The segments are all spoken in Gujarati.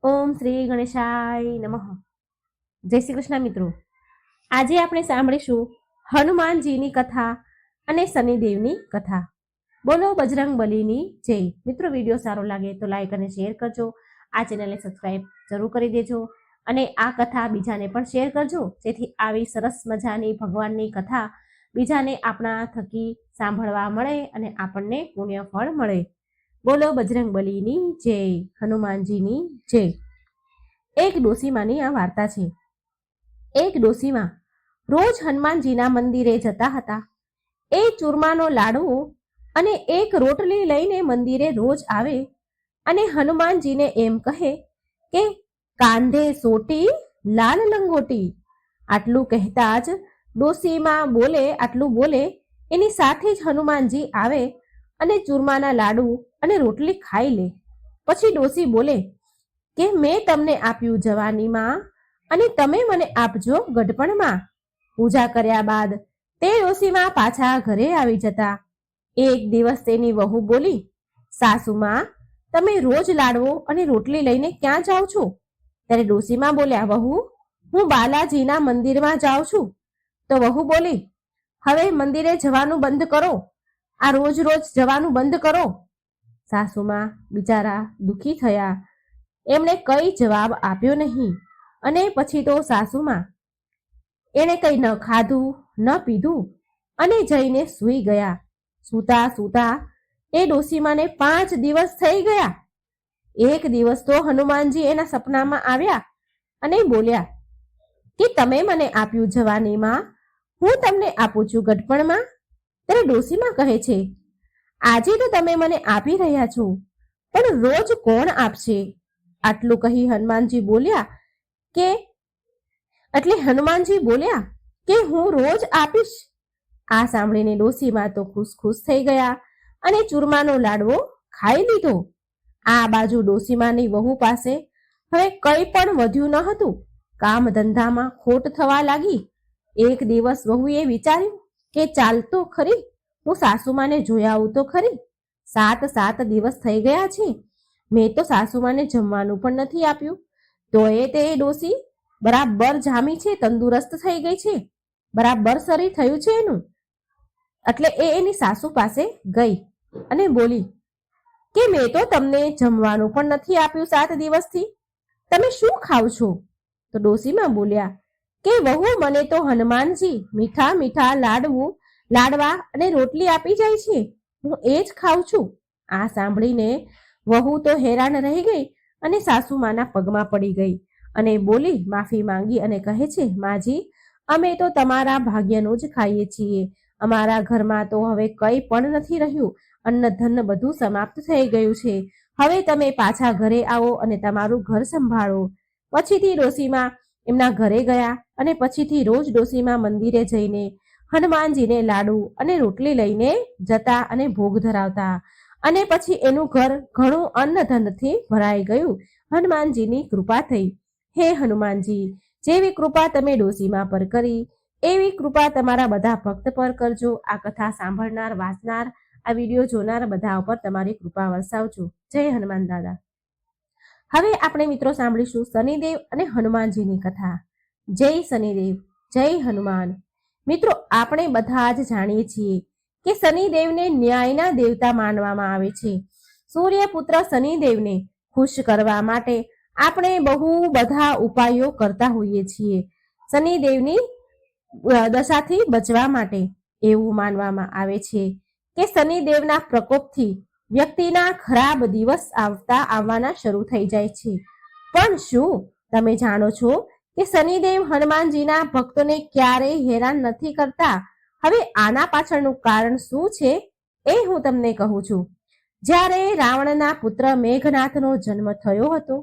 ઓમ શ્રી ગણેશાય નમઃ. જય શ્રી કૃષ્ણ મિત્રો. આજે આપણે સાંભળીશું હનુમાનજીની કથા અને શનિદેવની કથા. બોલો બજરંગ બલીની જય. મિત્રો, વિડીયો સારો લાગે તો લાઈક અને શેર કરજો. આ ચેનલને સબસ્ક્રાઈબ જરૂર કરી દેજો અને આ કથા બીજાને પણ શેર કરજો, જેથી આવી સરસ મજાની ભગવાનની કથા બીજાને આપણા થકી સાંભળવા મળે અને આપણને પુણ્ય ફળ મળે. બોલો બજરંગ બલીની જય, હનુમાનજીની જય. એક ડોસીમાની આ વાર્તા છે. એક ડોસીમાં રોજ હનુમાનજીના મંદિરે જતા હતા. એ ચૂરમાનો લાડવો અને એક રોટલી લઈને મંદિરે રોજ આવે અને હનુમાનજીને એમ કહે કે કાંધે સોટી લાલ લંગોટી. આટલું કહેતા જ ડોસીમાં આટલું બોલે એની સાથે જ હનુમાનજી આવે અને ચૂરમાના લાડુ અને રોટલી ખાઈ લે. પછી ડોસી બોલે કે મેં તમને આપ્યું જવાનીમાં અને તમે મને આપજો ગઢપણમાં. પૂજા કર્યા બાદ તે ડોસીમાં પાછા ઘરે આવી જતા. એક દિવસ તેની વહુ બોલી, સાસુમાં, તમે રોજ લાડવો અને રોટલી લઈને ક્યાં જાઓ છો? ત્યારે ડોસીમાં બોલ્યા, વહુ, હું બાલાજીના મંદિરમાં જાઉં છું. તો વહુ બોલી, હવે મંદિરે જવાનું બંધ કરો, આ રોજ રોજ જવાનું બંધ કરો. સાસુમાં બિચારા દુઃખી થયા. એમણે કઈ જવાબ આપ્યો નહીં અને પછી તો સાસુમાં એણે કઈ ન ખાધું ન પીધું અને જઈને સૂઈ ગયા. સૂતા સૂતા એ ડોસીમાને 5 દિવસ થઈ ગયા. એક દિવસ તો હનુમાનજી એના સપનામાં આવ્યા અને બોલ્યા કે તમે મને આપ્યું જવાનીમાં, હું તમને આપું છું ગઢપણમાં. ત્યારે ડોસીમાં કહે છે, આજે તો તમે મને આપી રહ્યા છો, પણ રોજ કોણ આપશે? આટલું કહી હનુમાનજી બોલ્યા કે હું રોજ આપીશ. આ સાંભળીને ડોસીમાં તો ખુશ થઈ ગયા અને ચૂરમાનો લાડવો ખાઈ લીધો. આ બાજુ ડોસીમાની વહુ પાસે હવે કંઈ પણ વધ્યું ન હતું. કામ ધંધામાં ખોટ થવા લાગી. એક દિવસ વહુએ વિચાર્યું કે ચાલ તો ખરી, હું સાસુમાને જોઈ આવું તો ખરી. 7 દિવસ થઈ ગયા છે, મેં તો સાસુમાને જમવાનું પણ નથી આપ્યું. તો તે ડોસી બરાબર જામી છે, તંદુરસ્ત થઈ ગઈ છે, બરાબર શરીર થયું છે એનું. એટલે એ એની સાસુ પાસે ગઈ અને બોલી કે મેં તો તમને જમવાનું પણ નથી આપ્યું 7 દિવસથી, તમે શું ખાવ છો? તો ડોસીમાં બોલ્યા કે વહુ, મને તો હનુમાનજી મીઠા મીઠા લાડવા અને રોટલી આપી જાય છે, હું એ જ ખાઉં છું. આ સાંભળીને વહુ તો હેરાન રહી ગઈ અને સાસુમાના પગમાં પડી ગઈ અને બોલી, માફી માંગી અને કહે છે, માજી, અમે તો તમારા ભાગ્યનું જ ખાઈએ છીએ. અમારા ઘરમાં તો હવે કંઈ પણ નથી રહ્યું. અન્ન ધન બધું સમાપ્ત થઈ ગયું છે. હવે તમે પાછા ઘરે આવો અને તમારું ઘર સંભાળો. પછીથી ડોસીમાં એમના ઘરે ગયા અને પછીથી રોજ ડોસીમાં મંદિરે જઈને હનુમાનજીને લાડુ અને રોટલી લઈને જતા અને ભોગ ધરાવતા. અને પછી એનું ઘર ઘણું અન્ન ધનથી ભરાઈ ગયું. હનુમાનજીની કૃપા થઈ. હે હનુમાનજી, જેવી કૃપા તમે ડોસીમાં પર કરી એવી કૃપા તમારા બધા ભક્ત પર કરજો. આ કથા સાંભળનાર, વાંચનાર, આ વિડીયો જોનાર બધા ઉપર તમારી કૃપા વરસાવજો. જય હનુમાન દાદા. હવે આપણે મિત્રો સાંભળીશું શનિદેવ અને હનુમાનજીની કથા. જય શનિદેવ, જય હનુમાન. મિત્રો, આપણે બધા જ જાણીએ છીએ કે શનિદેવને ન્યાયના દેવતા માનવામાં આવે છે. સૂર્યપુત્ર શનિદેવને ખુશ કરવા માટે આપણે બહુ બધા ઉપાયો કરતા હોઈએ છીએ. શનિદેવની દશાથી બચવા માટે એવું માનવામાં આવે છે કે શનિદેવના પ્રકોપથી વ્યક્તિના ખરાબ દિવસ આવવાના શરૂ થઈ જાય છે. પણ શું તમે જાણો છો કે શનિદેવ હનુમાનજીના ભક્તોને ક્યારેય હેરાન નથી કરતા? હવે આના પાછળનું કારણ શું છે એ હું તમને કહું છું. જ્યારે રાવણના પુત્ર મેઘનાથનો જન્મ થયો હતો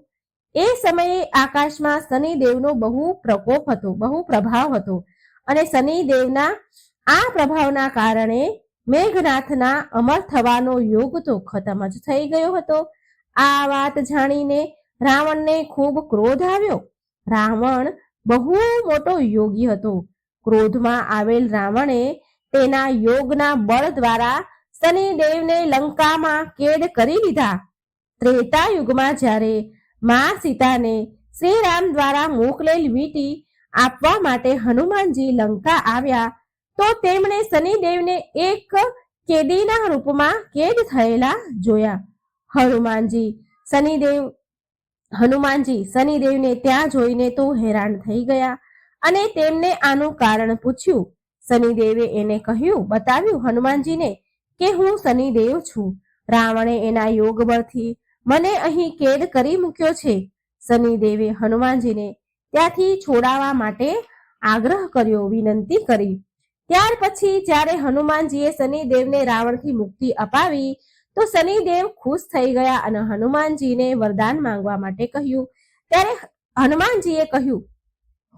એ સમયે આકાશમાં શનિદેવનો બહુ પ્રભાવ હતો અને શનિદેવના આ પ્રભાવના કારણે મેઘનાથના અમર થવાનો યોગ તો ખતમ જ થઈ ગયો હતો. આ વાત જાણીને રાવણને ખૂબ ક્રોધ આવ્યો. રાવણ બહુ મોટો યોગી હતો. ક્રોધમાં આવેલ રાવણે તેના યોગના બળ દ્વારા શનિદેવને લંકામાં કેદ કરી લીધા. ત્રેતા યુગમાં જ્યારે માં સીતાને શ્રી રામ દ્વારા મોકલેલ વીંટી આપવા માટે હનુમાનજી લંકા આવ્યા તો તેમણે શનિદેવને એક કેદીના રૂપમાં કેદ થયેલા જોયા. હનુમાનજી શનિદેવને ત્યાં જોઈને તો હેરાન થઈ ગયા અને તેમને આનું કારણ પૂછ્યું. શનિદેવે એને બતાવ્યું હનુમાનજીને કે હું શનિદેવ છું. રાવણે એના યોગ બળથી મને અહીં કેદ કરી મૂક્યો છે. શનિદેવે હનુમાનજીને ત્યાંથી છોડાવવા માટે આગ્રહ કર્યો, વિનંતી કરી. ત્યાર પછી જ્યારે હનુમાનજીએ શનિદેવને રાવણથી મુક્તિ અપાવી તો શનિદેવ ખુશ થઈ ગયા અને હનુમાનજીને વરદાન માંગવા માટે કહ્યું. ત્યારે હનુમાનજીએ કહ્યું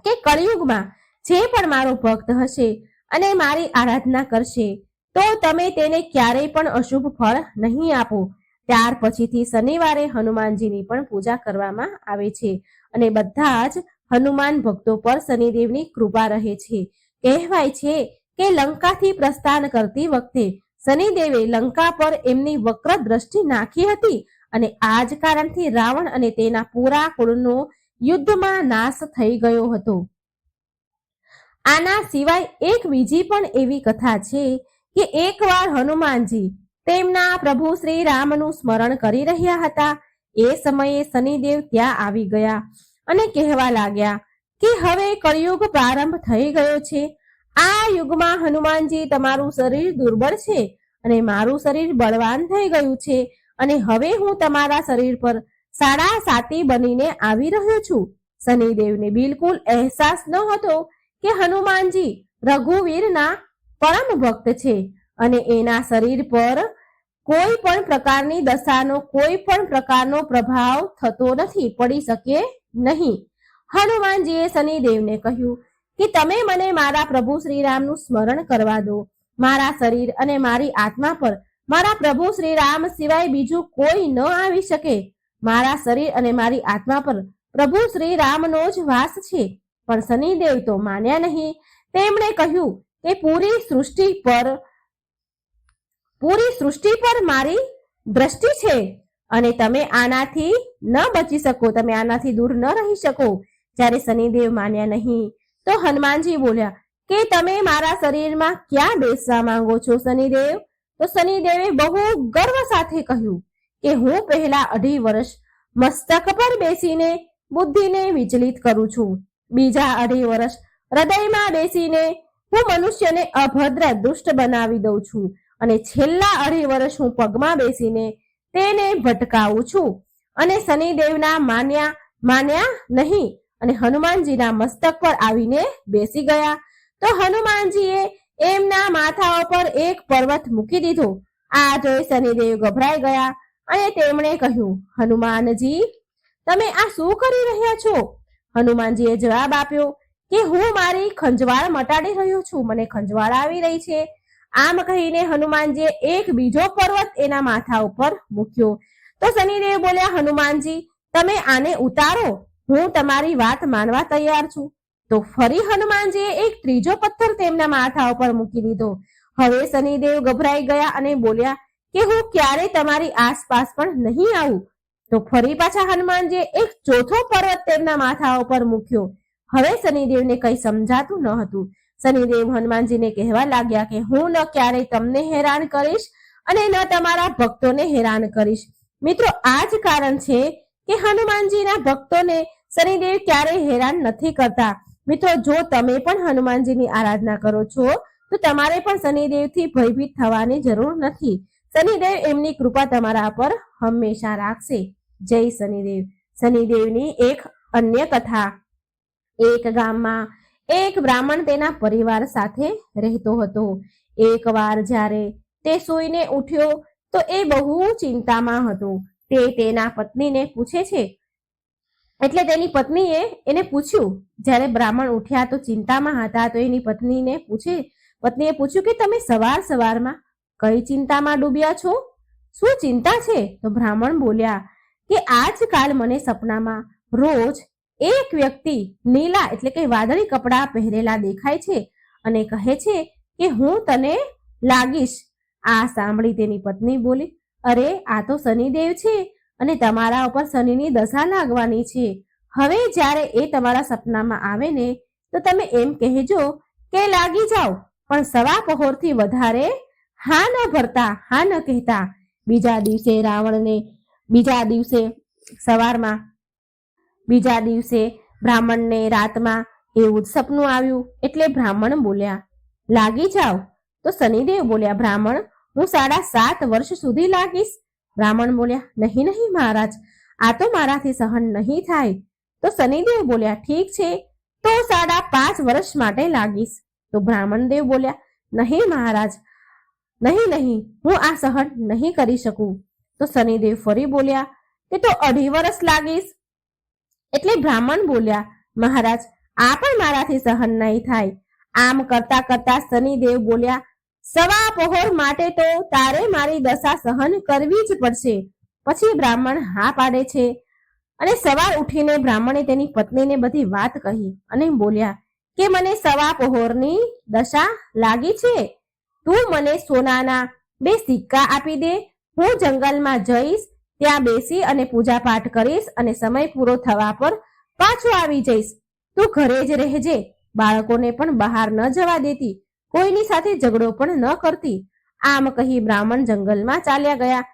કે કળિયુગમાં જે પણ મારો ભક્ત હશે અને મારી આરાધના કરશે તો તમે તેને ક્યારેય પણ અશુભ ફળ નહીં આપો. ત્યાર પછીથી શનિવારે હનુમાનજીની પણ પૂજા કરવામાં આવે છે અને બધા જ હનુમાન ભક્તો પર શનિદેવની કૃપા રહે છે. કહેવાય છે કે લંકાથી પ્રસ્થાન કરતી વખતે શનિદેવે લંકા પર એમની વક્ર દ્રષ્ટિ નાખી હતી અને આ જ કારણથી રાવણ અને તેના પૂરા કુળનો યુદ્ધમાં નાશ થઈ ગયો હતો. આના સિવાય એક બીજી પણ એવી કથા છે કે એકવાર હનુમાનજી તેમના પ્રભુ શ્રી રામનું સ્મરણ કરી રહ્યા હતા. એ સમયે શનિદેવ ત્યાં આવી ગયા અને કહેવા લાગ્યા કે હવે કળિયુગ પ્રારંભ થઈ ગયો છે. આ યુગમાં હનુમાનજી તમારું શરીર દુર્બળ છે અને મારું શરીર બળવાન થઈ ગયું છે અને હવે હું તમારા શરીર પર સાડા સાતી બનીને આવી રહ્યો છું. શનિદેવને બિલકુલ અહેસાસ ન હતો કે હનુમાનજી રઘુવીરના પરમ ભક્ત છે અને એના શરીર પર કોઈ પણ પ્રકારની દશાનો કોઈ પણ પ્રકારનો પ્રભાવ થતો નથી, પડી શકે નહીં. હનુમાનજીએ શનિદેવને કહ્યું કે તમે મને મારા પ્રભુ શ્રીરામનું સ્મરણ કરવા દો. મારા શરીર અને મારી આત્મા પર મારા પ્રભુ શ્રીરામ સિવાય બીજું કોઈ ન આવી શકે. મારા શરીર અને મારી આત્મા પર પ્રભુ શ્રીરામનો જ વાસ છે. પણ શનિદેવ તો માન્યા નહીં. તેમણે કહ્યું કે પૂરી સૃષ્ટિ પર મારી દ્રષ્ટિ છે અને તમે આનાથી ન બચી શકો, તમે આનાથી દૂર ન રહી શકો. જ્યારે શનિદેવ માન્યા નહીં તો હનુમાનજી બોલ્યા કે તમે મારા શરીરમાં ક્યાં બેસવા માંગો છો શનિદેવ? તો શનિદેવે બહુ ગર્વ સાથે કહ્યું કે હું પહેલા 2.5 વર્ષ મસ્તક પર બેસીને બુદ્ધિને વિચલિત કરું છું. બીજા 2.5 વર્ષ હૃદયમાં બેસીને હું મનુષ્યને અભદ્ર દુષ્ટ બનાવી દઉં છું અને છેલ્લા 2.5 વર્ષ હું પગમાં બેસીને તેને ભટકાવું છું. અને શનિદેવના માન્યા નહીં અને હનુમાનજીના મસ્તક પર આવીને બેસી ગયા. તો હનુમાનજીએ એમના માથા ઉપર એક પર્વત મૂકી દીધો. આ જોઈ શનિદેવ ગભરાઈ ગયા અને તેમણે કહ્યું, હનુમાનજી તમે આ શું કરી રહ્યા છો? હનુમાનજીએ જવાબ આપ્યો કે હું મારી ખંજવાળ મટાડી રહ્યો છું, મને ખંજવાળ આવી રહી છે. આમ કહીને હનુમાનજીએ એક બીજો પર્વત એના માથા ઉપર મૂક્યો. તો શનિદેવ બોલ્યા, હનુમાનજી તમે આને ઉતારો, હું તમારી વાત માનવા તૈયાર છું. તો ફરી હનુમાનજીએ એક ત્રીજો પથ્થર તેમના માથા ઉપર મૂકી દીધો. હવે શનિદેવ ગભરાઈ ગયા અને બોલ્યા કે હું ક્યારે તમારી આસપાસ પણ નહીં આવું. તો ફરી પાછા હનુમાનજીએ એક ચોથો પર્વત તેમના માથા ઉપર મૂક્યો. હવે શનિદેવને કંઈ સમજાતું ન હતું. શનિદેવ હનુમાનજીને કહેવા લાગ્યા કે હું ન ક્યારે તમને હેરાન કરીશ અને ન તમારા ભક્તોને હેરાન કરીશ. મિત્રો, આ જ કારણ છે કે હનુમાનજીના ભક્તોને શનિદેવ ક્યારેય હેરાન નથી કરતા. મિત્રો, જો તમે પણ હનુમાનજીની આરાધના કરો છો તો તમારે પણ શનિદેવથી ભયભીત થવાની જરૂર નથી. શનિદેવ એમની કૃપા તમારા પર હંમેશા રાખશે. જય શનિદેવ. શનિદેવની એક અન્ય કથા. એક ગામમાં એક બ્રાહ્મણ તેના પરિવાર સાથે રહેતો હતો. એકવાર જ્યારે તે સૂઈને ઉઠ્યો તો એ બહુ ચિંતામાં હતો. તે તેના પત્નીને પૂછે છે, એટલે તેની પત્નીએ એને પૂછ્યું. જ્યારે બ્રાહ્મણ ઉઠ્યા તો ચિંતામાં હતા તો એની પત્નીએ પૂછ્યું કે તમે સવારમાં કઈ ચિંતામાં ડૂબ્યા છો? શું ચિંતા છે? તો બ્રાહ્મણ બોલ્યા કે આજકાલ મને સપનામાં રોજ એક વ્યક્તિ નીલા એટલે કે વાદળી કપડાં પહેરેલા દેખાય છે અને કહે છે કે હું તને લાગીશ. આ સાંભળી તેની પત્ની બોલી, અરે આ તો શનિદેવ છે અને તમારા ઉપર શનિની દશા લાગવાની છે. હવે જ્યારે એ તમારા સપનામાં આવે ને તો તમે એમ કહેજો કે લાગી જાઓ, પણ સવા પહોરથી વધારે હા ન ભરતા, હા ન કહેતા. બીજા દિવસે બ્રાહ્મણને રાતમાં એવું જ સપનું આવ્યું. એટલે બ્રાહ્મણ બોલ્યા, લાગી જાઓ. તો શનિદેવ બોલ્યા, બ્રાહ્મણ, હું 7.5 વર્ષ સુધી લાગીશ. બ્રાહ્મણ બોલ્યા, નહીં નહીં મહારાજ, આ તો મારાથી સહન નહીં થાય. તો શનિદેવ બોલ્યા, ઠીક છે, તો 5.5 વર્ષ માટે લાગીશ. તો બ્રાહ્મણ દેવ બોલ્યા, નહીં મહારાજ, નહીં, હું આ સહન નહીં કરી શકું. તો શનિદેવ ફરી બોલ્યા કે તો 2.5 વર્ષ લાગીશ. એટલે બ્રાહ્મણ બોલ્યા, મહારાજ, આ પણ મારાથી સહન નહીં થાય. આમ કરતા કરતા શનિદેવ બોલ્યા, સવા પહોર માટે તો તારે મારી દશા સહન કરવી જ પડશે. પછી બ્રાહ્મણ હા પાડે છે. અને સવાર ઉઠીને બ્રાહ્મણે તેની પત્નીને બધી વાત કહી અને બોલ્યા કે મને સવા પહોરની દશા લાગી છે. તું મને સોનાના 2 સિક્કા આપી દે. હું જંગલમાં જઈશ, ત્યાં બેસી અને પૂજા પાઠ કરીશ અને સમય પૂરો થવા પર પાછો આવી જઈશ. તું ઘરે જ રહેજે. બાળકોને પણ બહાર ન જવા દેતી, કોઈની સાથે ઝઘડો પણ ન કરતી. આમ કહી બ્રાહ્મણ જંગલમાં ચાલ્યા ગયા.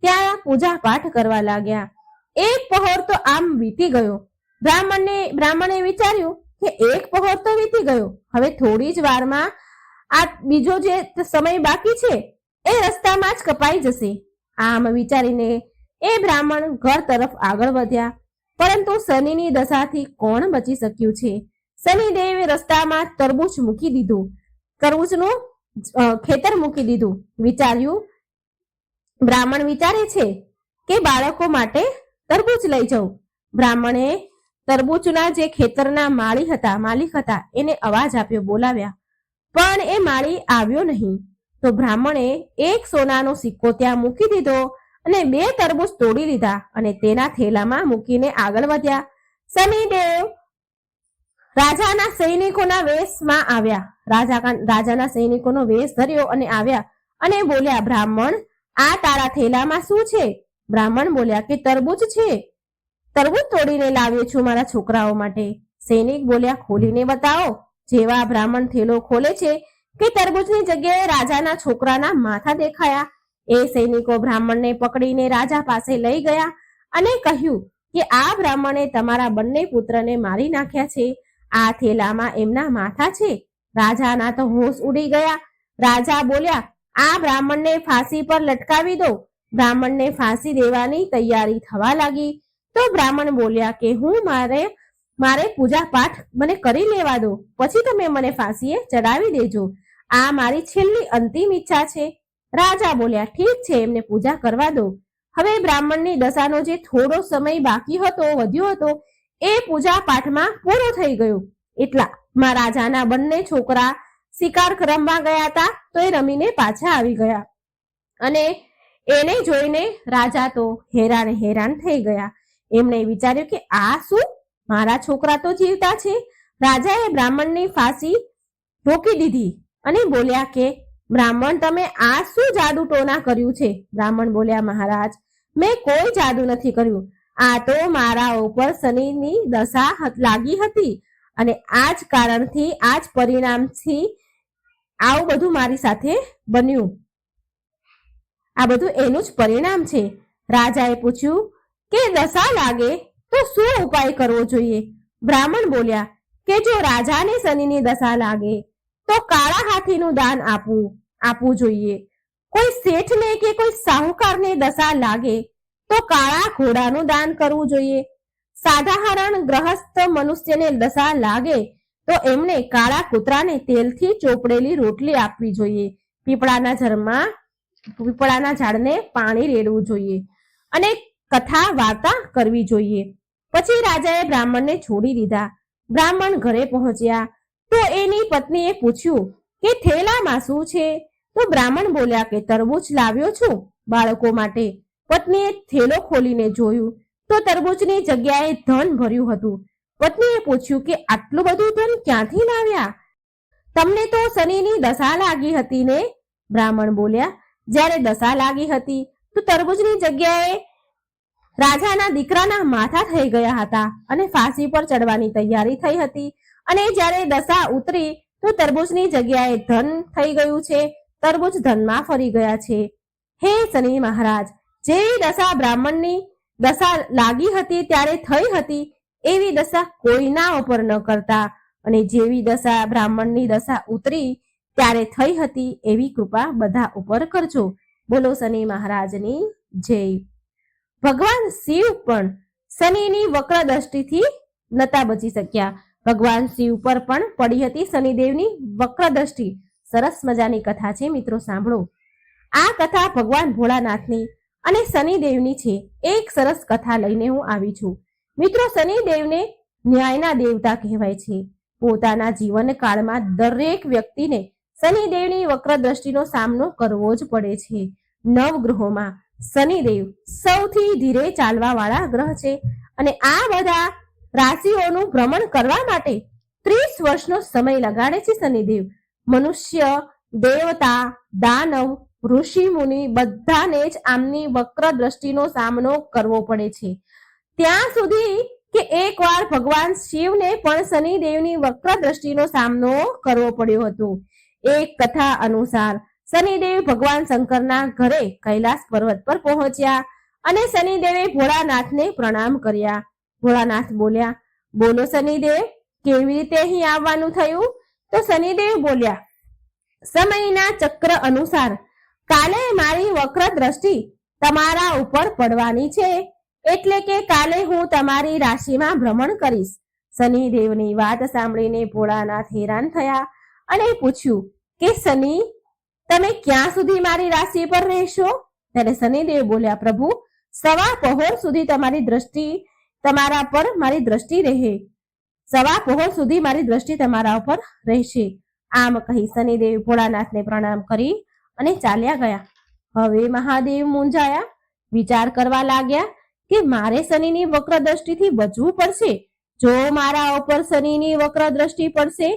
ત્યાં પૂજા પાઠ કરવા લાગ્યા. 1 પહોર તો આમ વીતી ગયો. બ્રાહ્મણે વિચાર્યું કે 1 પહોર તો વીતી ગયો, હવે થોડી જ વારમાં આ બીજો જે સમય બાકી છે એ રસ્તામાં જ કપાઈ જશે. આમ વિચારીને એ બ્રાહ્મણ ઘર તરફ આગળ વધ્યા. પરંતુ શનિની દશાથી કોણ બચી શક્યું છે? શનિદેવે રસ્તામાં તરબૂચનું ખેતર મૂકી દીધું. બ્રાહ્મણ વિચારે છે કે બાળકો માટે તરબૂચ લઈ જાઉં. બ્રાહ્મણે તરબૂચના જે ખેતરના માલિક હતા એને અવાજ આપ્યો, બોલાવ્યા, પણ એ માળી આવ્યો નહીં. તો બ્રાહ્મણે 1 સોનાનો સિક્કો ત્યાં મૂકી દીધો અને 2 તરબૂચ તોડી લીધા અને તેના થેલામાં મૂકીને આગળ વધ્યા. શનિદેવ રાજાના સૈનિકોના વેશમાં આવ્યા. રાજાના સૈનિકોનો વેશ ધર્યો અને આવ્યા અને બોલ્યા, બ્રાહ્મણ, આ તારા થેલામાં શું છે? બ્રાહ્મણ બોલ્યા કે તરબૂચ છે. તરબૂચ તોડીને લાવ્યો છું મારા છોકરાઓ માટે. સૈનિક બોલ્યા, ખોલીને બતાવો. જેવા બ્રાહ્મણ થેલો ખોલે છે કે તરબૂચની જગ્યાએ રાજાના છોકરાના માથા દેખાયા. એ સૈનિકો બ્રાહ્મણને પકડીને રાજા પાસે લઈ ગયા અને કહ્યું કે આ બ્રાહ્મણે તમારા બંને પુત્રને મારી નાખ્યા છે. આ થેલામાં એમના માથા છે. રાજાના તો હોશ ઉડી ગયા. રાજા બોલ્યા, આ બ્રાહ્મણને ફાંસી પર લટકાવી દો. બ્રાહ્મણને ફાંસી દેવાની તૈયારી થવા લાગી. તો બ્રાહ્મણ બોલ્યા કે મારે પૂજા પાઠ મને કરી લેવા દો, પછી તમે મને ફાંસીએ ચડાવી દેજો. આ મારી છેલ્લી અંતિમ ઈચ્છા છે. રાજા બોલ્યા, ઠીક છે, એમને પૂજા કરવા દો. હવે બ્રાહ્મણની દશાનો જે થોડો સમય બાકી વધ્યો હતો એ પૂજા પાઠમાં પૂરો થઈ ગયો. એટલામાં રાજાના બંને છોકરા શિકાર રમવા ગયા હતા, તો એ રમીને પાછા આવી ગયા અને એને જોઈને રાજા તો હેરાન થઈ ગયા. એમણે વિચાર્યું કે આ શું, મારા છોકરા તો જીવતા છે. રાજાએ બ્રાહ્મણની ફાંસી રોકી દીધી અને બોલ્યા કે બ્રાહ્મણ, તમે આ શું જાદુ ટોના કર્યું છે? બ્રાહ્મણ બોલ્યા, મહારાજ, મેં કોઈ જાદુ નથી કર્યું. આ તો મારા ઉપર શનિની દશા લાગી હતી અને આ જ કારણથી, આ જ પરિણામથી આવું બધું મારી સાથે બન્યું. આ બધું એનું જ પરિણામ છે. રાજાએ પૂછ્યું કે દશા લાગે તો શું ઉપાય કરવો જોઈએ? બ્રાહ્મણ બોલ્યા કે જો રાજાને શનિની દશા લાગે તો કાળા હાથીનું દાન આપવું જોઈએ. કોઈ શેઠને કે કોઈ સાહુકારને દશા લાગે તો કાળા ઘોડાનું દાન કરવું જોઈએ. સાધારણ ગ્રહસ્થ મનુષ્યને દશા લાગે તો એમને કાળા કૂતરાને તેલથી ચોપડેલી રોટલી આપવી જોઈએ. પીપળાના ઝાડને પાણી રેડવું જોઈએ અને કથા વાર્તા કરવી જોઈએ. પછી રાજાએ બ્રાહ્મણને છોડી દીધા. બ્રાહ્મણ ઘરે પહોંચ્યા તો એની પત્નીએ પૂછ્યું કે થેલામાં શું છે? તો બ્રાહ્મણ બોલ્યા કે તરબૂચ લાવ્યો છું બાળકો માટે. પત્નીએ થેલો ખોલીને જોયું તો તરબૂચની જગ્યાએ ધન ભર્યું હતું. પત્નીએ પૂછ્યું કે આટલું બધું ધન ક્યાંથી લાવ્યા? તમને તો શનિની દશા લાગી હતી ને? બ્રાહ્મણ બોલ્યા, જ્યારે દશા લાગી હતી તો તરબૂચની જગ્યાએ રાજાના દીકરાના માથા થઈ ગયા હતા અને ફાંસી પર ચડવાની તૈયારી થઈ હતી. અને જ્યારે દશા ઉતરી તો તરબૂચની જગ્યાએ ધન થઈ ગયું છે. તરબૂચ ધનમાં ફરી ગયા છે. હે શનિ મહારાજ, જેવી દશા બ્રાહ્મણની દશા લાગી હતી ત્યારે થઈ હતી એવી દશા કોઈના ઉપર ન કરતા, અને જેવી દશા બ્રાહ્મણની દશા ઉતરી ત્યારે થઈ હતી એવી કૃપા બધા ઉપર કરજો. બોલો શનિ મહારાજની જય. ભગવાન શિવ પણ શનિની વક્ર દ્રષ્ટિથી નતા બચી શક્યા. ભગવાન શિવ પર પણ પડી હતી શનિદેવની વક્ર દ્રષ્ટિ. સરસ મજાની કથા છે મિત્રો, સાંભળો. આ કથા ભગવાન ભોળાનાથની અને શનિદેવની છે. એક સરસ કથા લઈને હું આવી છું મિત્રો. શનિદેવને ન્યાયના દેવતા કહેવાય છે. પોતાના જીવન કાળમાં દરેક વ્યક્તિને શનિદેવની વક્ર દ્રષ્ટિનો સામનો કરવો જ પડે છે. નવગ્રહોમાં શનિદેવ સૌથી ધીરે ચાલવા વાળા ગ્રહ છે અને આ બધા રાશિઓનું ભ્રમણ કરવા માટે 30 વર્ષનો સમય લગાડે છે શનિદેવ. મનુષ્ય, દેવતા, દાનવ, ઋષિ મુનિ બધાને જ આમની વક્ર દ્રષ્ટિનો સામનો કરવો પડે છે. ત્યાં સુધી કે એકવાર ભગવાન શિવને પણ શનિદેવની વક્ર દ્રષ્ટિનો સામનો કરવો પડ્યો હતો. એક કથા અનુસાર શનિદેવ ભગવાન શંકરના ઘરે કૈલાસ પર્વત પર પહોંચ્યા અને શનિદેવે ભોળાનાથને પ્રણામ કર્યા. ભોળાનાથ બોલ્યા, બોલો શનિદેવ, કેવી રીતે અહીં આવવાનું થયું? તો શનિદેવ બોલ્યા, સમયના ચક્ર અનુસાર કાલે મારી વક્ર દ્રષ્ટિ તમારા ઉપર પડવાની છે, એટલે કે કાલે હું તમારી રાશિમાં ભ્રમણ કરીશ. શનિદેવની વાત સાંભળીને ભોળાનાથ હેરાન થયા અને પૂછ્યું કે શનિ, તમે ક્યાં સુધી મારી રાશિ પર રહેશો? ત્યારે શનિદેવ બોલ્યા, પ્રભુ, સવા પહોર સુધી તમારી દ્રષ્ટિ તમારા પર મારી દ્રષ્ટિ રહે. સવા પહોર સુધી મારી દ્રષ્ટિ તમારા ઉપર રહેશે. આમ કહી શનિદેવ ભોળાનાથને પ્રણામ કરી અને ચાલ્યા ગયા. હવે મહાદેવ મૂંઝાયા. વિચાર કરવા લાગ્યા કે મારે શનિની વક્ર દ્રષ્ટિથી બચવું પડશે. જો મારા ઉપર શનિની વક્ર દ્રષ્ટિ પડશે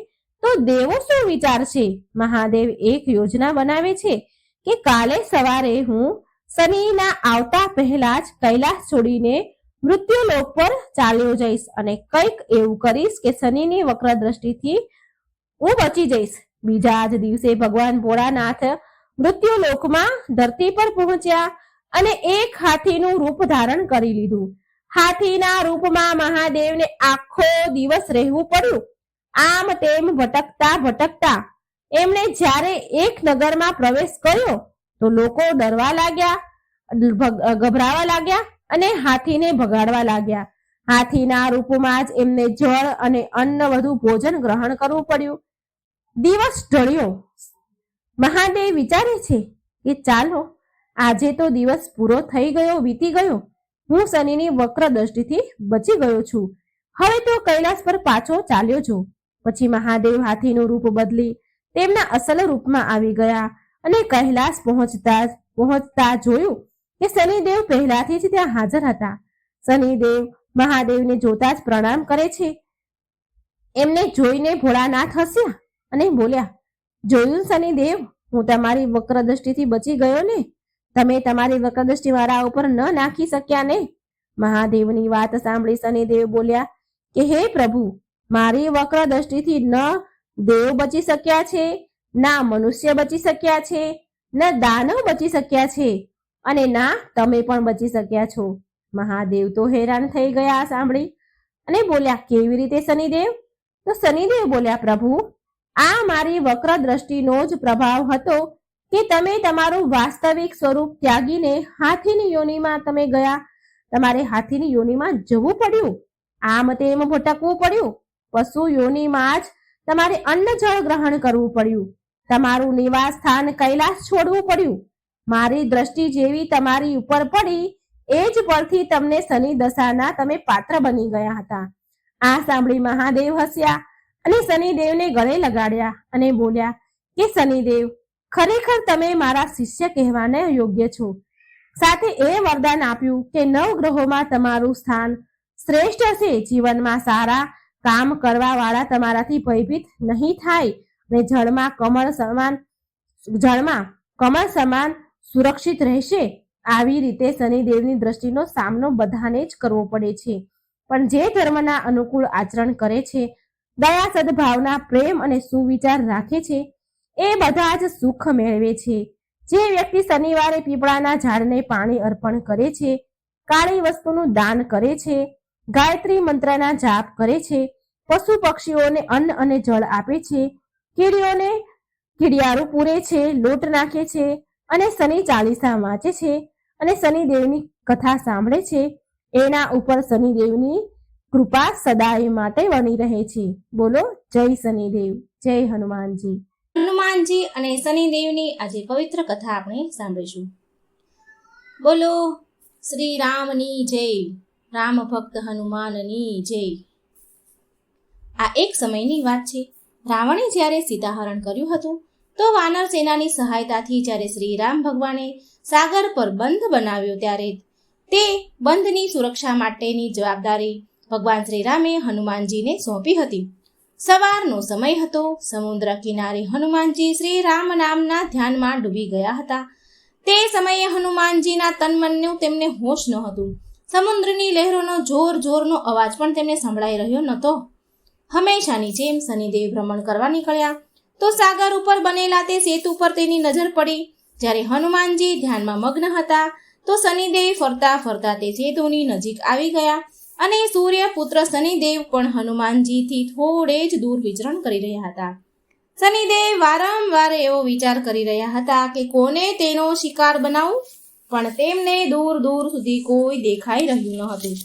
તો દેવો શું વિચારશે? મહાદેવ એક યોજના બનાવે છે કે કાલે સવારે હું શનિના આવતા પહેલા જ કૈલાસ છોડીને મૃત્યુલોક પર ચાલ્યો જઈશ અને કંઈક એવું કરીશ કે શનિની વક્ર દ્રષ્ટિથી હું બચી જઈશ. બીજા જ દિવસે ભગવાન ભોળાનાથ મૃત્યુલોકમાં ધરતી પર પહોંચ્યા અને એક હાથીનું રૂપ ધારણ કરી લીધું. હાથીના રૂપમાં મહાદેવને આખો દિવસ રહેવું પડ્યું. આમ તેમ ભટકતા ભટકતા એમણે જ્યારે એક નગરમાં પ્રવેશ કર્યો તો લોકો ડરવા લાગ્યા, ગભરાવા લાગ્યા અને હાથીને ભગાડવા લાગ્યા. હાથીના રૂપમાં જ એમને જળ અને અન્ન વધુ ભોજન ગ્રહણ કરવું પડ્યું. દિવસ ઢળ્યો. મહાદેવ વિચારે છે કે ચાલો, આજે તો દિવસ પૂરો થઈ ગયો, વીતી ગયો. હું શનિની વક્ર દ્રષ્ટિથી બચી ગયો છું. હવે તો કૈલાસ પર પાછો ચાલ્યો છું. પછી મહાદેવ હાથીનું રૂપ બદલી તેમના અસલ રૂપમાં આવી ગયા અને કૈલાસ પહોંચતા જોયું કે શનિદેવ પહેલાથી જ ત્યાં હાજર હતા. શનિદેવ મહાદેવને જોતા જ પ્રણામ કરે છે. એમને જોઈને ભોળાનાથ હસ્યા અને બોલ્યા, જોયું શનિદેવ, હું તમારી વક્ર દ્રષ્ટિથી બચી ગયો ને? તમે તમારી વક્ર દ્રષ્ટિ મારા ઉપર ન નાખી શક્યા ને? મહાદેવની વાત સાંભળી શનિદેવ બોલ્યા કે હે પ્રભુ, મારી વક્ર દ્રષ્ટિથી ન દેવ બચી શક્યા છે, ના મનુષ્ય બચી શક્યા છે, ન દાનવ બચી શક્યા છે અને ના તમે પણ બચી શક્યા છો. મહાદેવ તો હેરાન થઈ ગયા સાંભળી અને બોલ્યા, કેવી રીતે શનિદેવ? તો શનિદેવ બોલ્યા, પ્રભુ, આ મારી વક્ર દ્રષ્ટિનો જ પ્રભાવ હતો કે તમે તમારું વાસ્તવિક સ્વરૂપ ત્યાગીને હાથીની યોનિમાં તમે ગયા. તમારે હાથીની યોનિમાં જવું પડ્યું, આમ તેમ ભટકવું પડ્યું. પશુ યોનિમાં જ તમારે અન્ન જળ ગ્રહણ કરવું પડ્યું. તમારું નિવાસ સ્થાન કૈલાસ છોડવું પડ્યું. મારી દ્રષ્ટિ જેવી તમારી ઉપર પડી એ જ પરથી તમને શનિ દશાના તમે પાત્ર બની ગયા હતા. આ સાંભળી મહાદેવ હસ્યા અને શનિદેવને ગળે લગાડ્યા અને બોલ્યા કે શનિદેવ, ખરેખર તમે મારા શિષ્ય કહેવાને યોગ્ય છો. સાથે એ વરદાન આપ્યું કે 9 ગ્રહોમાં તમારું સ્થાન શ્રેષ્ઠ હશે. જીવનમાં સારા કામ કરવા વાળા તમારાથી ભયભીત નહીં થાય અને જળમાં કમળ સમાન સુરક્ષિત રહેશે. આવી રીતે શનિદેવની દ્રષ્ટિનો સામનો બધાને જ કરવો પડે છે, પણ જે ધર્મના અનુકૂળ આચરણ કરે છે, દયા, સદભાવના, પ્રેમ અને સુવિચાર રાખે છે, એ બધા જ સુખ મેળવે છે. જે વ્યક્તિ શનિવારે પીપળાના ઝાડને પાણી અર્પણ કરે છે, કાળી વસ્તુનું દાન કરે છે, ગાયત્રી મંત્રના જાપ કરે છે, પશુ પક્ષીઓને અન્ન અને જળ આપે છે, કીડીઓને કીડિયારું પૂરે છે, લોટ નાખે છે અને શનિ ચાલીસા વાંચે છે અને શનિદેવની કથા સાંભળે છે, એના ઉપર શનિદેવની કૃપા સદાય માટે બની રહે છે. બોલો જય શનિદેવ, જય હનુમાનજી. હનુમાનજી અને શનિદેવની આજે પવિત્ર કથા આપણે સાંભળીશું. બોલો શ્રી રામની જય, રામ ભક્ત હનુમાનની જય. આ એક સમયની વાત છે. રાવણે જ્યારે સીતાહરણ કર્યું હતું તો વાનર સેનાની સહાયતાથી જ્યારે શ્રી રામ ભગવાને સાગર પર બંધ બનાવ્યો ત્યારે તે બંધની સુરક્ષા માટેની જવાબદારી ભગવાન શ્રી રામે હનુમાનજીને સોંપી હતી. સવારનો સમય હતો. સમુદ્ર કિનારે હનુમાનજી શ્રી રામ નામના ધ્યાનમાં ડૂબી ગયા હતા. તે સમયે હનુમાનજીના તનમનનું તેમને હોશ ન હતું. સમુદ્રની લહેરોનો જોરનો અવાજ પણ તેમને સંભળાઈ રહ્યો નહોતો. હંમેશાની જેમ શનિદેવ ભ્રમણ કરવા નીકળ્યા તો સાગર ઉપર બનેલા તે સેતુ પર તેની નજર પડી. જ્યારે હનુમાનજી ધ્યાનમાં મગ્ન હતા તો શનિદેવ ફરતા ફરતા તે સેતુની નજીક આવી ગયા અને સૂર્યપુત્ર શનિદેવ પણ હનુમાનજીથી થોડે જ દૂર વિચરણ કરી રહ્યા હતા. શનિદેવ વારંવાર એવો વિચાર કરી રહ્યા હતા કે કોને તેનો શિકાર બનાવું, પણ તેમને દૂર દૂર સુધી કોઈ દેખાઈ રહ્યું ન હતું.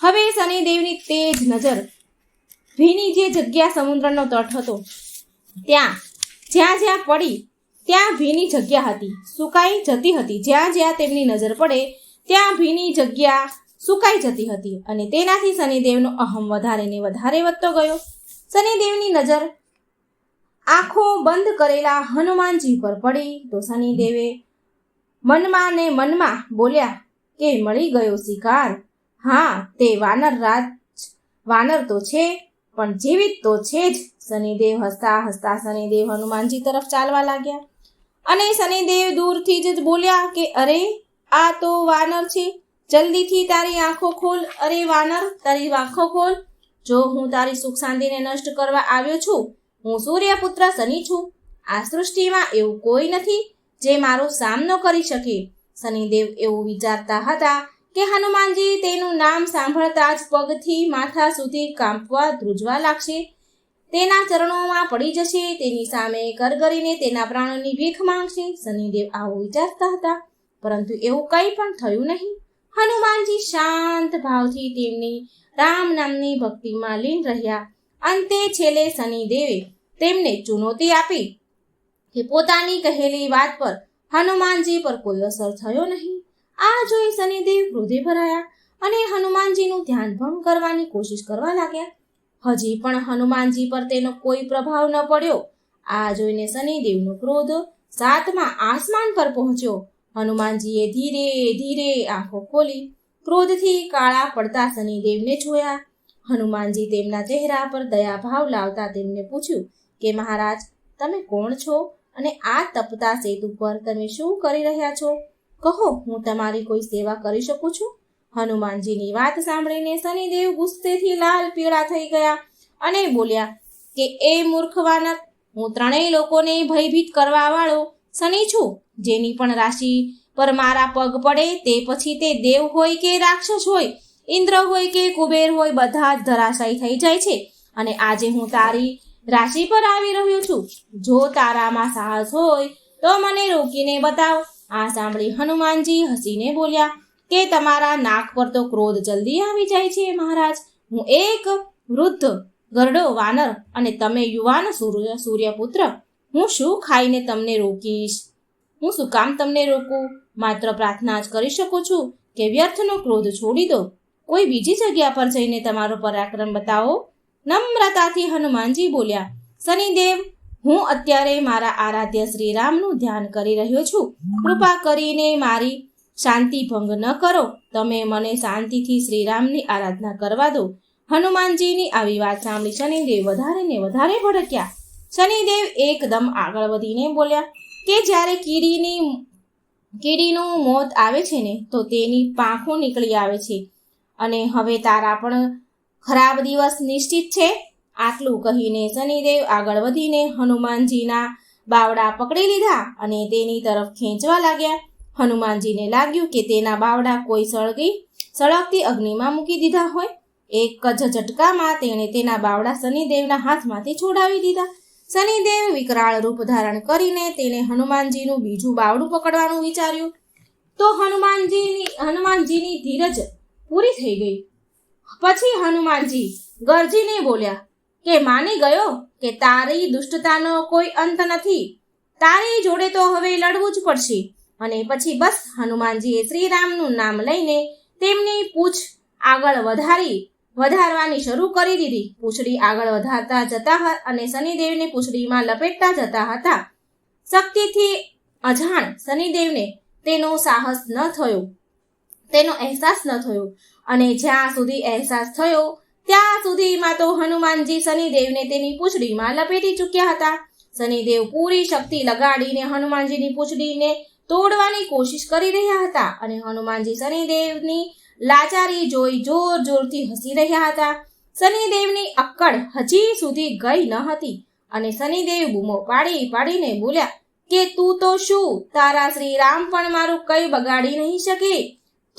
હવે શનિદેવની તેજ નજર ભીની જે જગ્યા સમુદ્રનો તટ હતો જ્યાં જ્યાં પડી ત્યાં ભીની જગ્યા હતી, સુકાઈ જતી હતી. જ્યાં જ્યાં તેમની નજર પડે ત્યાં ભીની જગ્યા સુકાઈ જતી હતી અને તેનાથી શનિદેવનો અહમ વધારે ને વધારે વધતો ગયો. શનિદેવની નજર આંખો બંધ કરેલા હનુમાનજી પર પડી તો શનિદેવે મનમાં ને મનમાં બોલ્યા કે મળી ગયો શિકાર. હા, તે વાનર તો છે પણ જીવિત તો છે જ. શનિદેવ હસતા હસતા શનિદેવ હનુમાનજી તરફ ચાલવા લાગ્યા અને શનિદેવ દૂરથી જ બોલ્યા કે અરે, આ તો વાનર છે, જલ્દીથી તારી આંખો ખોલ. અરે વાનર, તારી આંખો ખોલ. જો હું તારી સુખ શાંતિને નષ્ટ કરવા આવ્યો છું. હું સૂર્યપુત્ર શનિ છું. આ સૃષ્ટિમાં એવું કોઈ નથી જે મારો સામનો કરી શકે. શનિદેવ એવું વિચારતા હતા કે હનુમાનજી તેનું નામ સાંભળતા જ પગથી માથા સુધી કાંપવા ધ્રુજવા લાગશે, તેના ચરણોમાં પડી જશે, તેની સામે કરગરીને તેના પ્રાણોની ભીખ માંગશે. શનિદેવ આવું વિચારતા હતા, પરંતુ એવું કંઈ પણ થયું નહીં. હનુમાનજી શાંત ભાવથી તેમની રામ નામની ભક્તિમાં લીન રહ્યા. અંતે છેલ્લે શનિદેવે તેમને ચુનૌતી આપી કે પોતાની કહેલી વાત પર હનુમાનજી પર કોઈ અસર થયો નહીં. આ જોઈ શનિદેવ ક્રોધે ભરાયા અને હનુમાનજીનું ધ્યાન ભંગ કરવાની કોશિશ કરવા લાગ્યા. હજી પણ હનુમાનજી પર તેનો કોઈ પ્રભાવ ન પડ્યો. આ જોઈને શનિદેવનો ક્રોધ સાતમા આસમાન પર પહોંચ્યો. હનુમાનજીએ ધીરે ધીરે આંખો ખોલી ક્રોધથી કાળા પડતા શનિદેવને જોયા. હનુમાનજી તેમના ચહેરા પર દયાભાવ લાવતા તેમને પૂછ્યું કે મહારાજ, તમે કોણ છો અને આ તપતા સેતુ પર તમે શું કરી રહ્યા છો? કહો, હું તમારી કોઈ સેવા કરી શકું છું? હનુમાનજીની વાત સાંભળીને શનિદેવ ગુસ્સેથી લાલ પીળા થઈ ગયા અને બોલ્યા કે એ મૂર્ખ વાનર, હું ત્રણેય લોકોને ભયભીત કરવા વાળો શનિ છું. જેની પણ રાશિ પર મારા પગ પડે તે પછી તે દેવ હોય કે રાક્ષસ હોય, ઇન્દ્ર હોય કે કુબેર હોય, બધા જ ધરાશાયી થઈ જાય છે. અને આજે હું તારી રાશિ પર આવી રહ્યો છું. જો તારામાં સાહસ હોય તો મને રોકીને બતાવ. આ સાંભળી હનુમાનજી હસીને બોલ્યા કે તમારા નાક પર તો ક્રોધ જલ્દી આવી જાય છે મહારાજ. હું એક વૃદ્ધ ગરડો વાનર અને તમે યુવાન સૂર્યપુત્ર. હું શું ખાઈને તમને રોકીશ? હું શું કામ તમને રોકું? માત્ર પ્રાર્થના જ કરી શકું છું કે વ્યર્થનો ક્રોધ છોડી દો. કોઈ બીજી જગ્યા પર જઈને તમારો પરાક્રમ બતાવો. નમ્રતાથી હનુમાનજી બોલ્યા, શનિદેવ, હું અત્યારે મારા આરાધ્ય શ્રી રામનું ધ્યાન કરી રહ્યો છું. કૃપા કરીને મારી શાંતિ ભંગ ન કરો. તમે મને શાંતિથી શ્રીરામની આરાધના કરવા દો. હનુમાનજીની આવી વાત સાંભળી શનિદેવ વધારે ને વધારે ભડક્યા. શનિદેવ એકદમ આગળ વધીને બોલ્યા કે જ્યારે કીડીની કીડીનું મોત આવે છે ને તો તેની પાંખો નીકળી આવે છે અને હવે તારા પણ ખરાબ દિવસ નિશ્ચિત છે. આટલું કહીને શનિદેવ આગળ વધીને હનુમાનજીના બાવડા પકડી લીધા અને તેની તરફ ખેંચવા લાગ્યા. હનુમાનજીને લાગ્યું કે તેના બાવડા કોઈ સળગતી અગ્નિમાં મૂકી દીધા હોય. એક જ ઝટકામાં તેણે તેના બાવડા શનિદેવના હાથમાંથી છોડાવી દીધા. શનિદેવ વિકરાળ રૂપ ધારણ કરીને તેને હનુમાનજીનું બીજું બાવડું પકડવાનું વિચાર્યું તો હનુમાનજીની ધીરજ પૂરી થઈ ગઈ. પછી હનુમાનજી ગરજીને બોલ્યા કે માની ગયો કે તારી દુષ્ટતાનો કોઈ અંત નથી. તારી જોડે તો હવે લડવું જ પડશે. અને પછી બસ હનુમાનજીએ શ્રીરામનું નામ લઈને તેમની પૂંછ આગળ વધારવાની શરૂ કરી દીધી. પૂંછડી આગળ વધારતા જતા અને શનિદેવને પૂંછડીમાં લપેટતા જતા હતા. શક્તિથી અજાણ શનિદેવને તેનો અહેસાસ ન થયો અને જ્યાં સુધી અહેસાસ થયો ત્યાં સુધીમાં તો હનુમાનજી શનિદેવને તેની પૂંછડીમાં લપેટી ચૂક્યા હતા. શનિદેવ પૂરી શક્તિ લગાડીને હનુમાનજીની પૂંછડીને તોડવાની કોશિશ કરી રહ્યા હતા અને હનુમાનજી શનિદેવની લાચારી જોઈ જોર જોરથી હસી રહ્યા હતા. શનિદેવની અક્કડ હજી સુધી ગઈ ન હતી અને શનિદેવ બૂમો પાડીને બોલ્યા કે તું તો શું, તારા શ્રીરામ પણ મારું કઈ બગાડી નહીં શકે.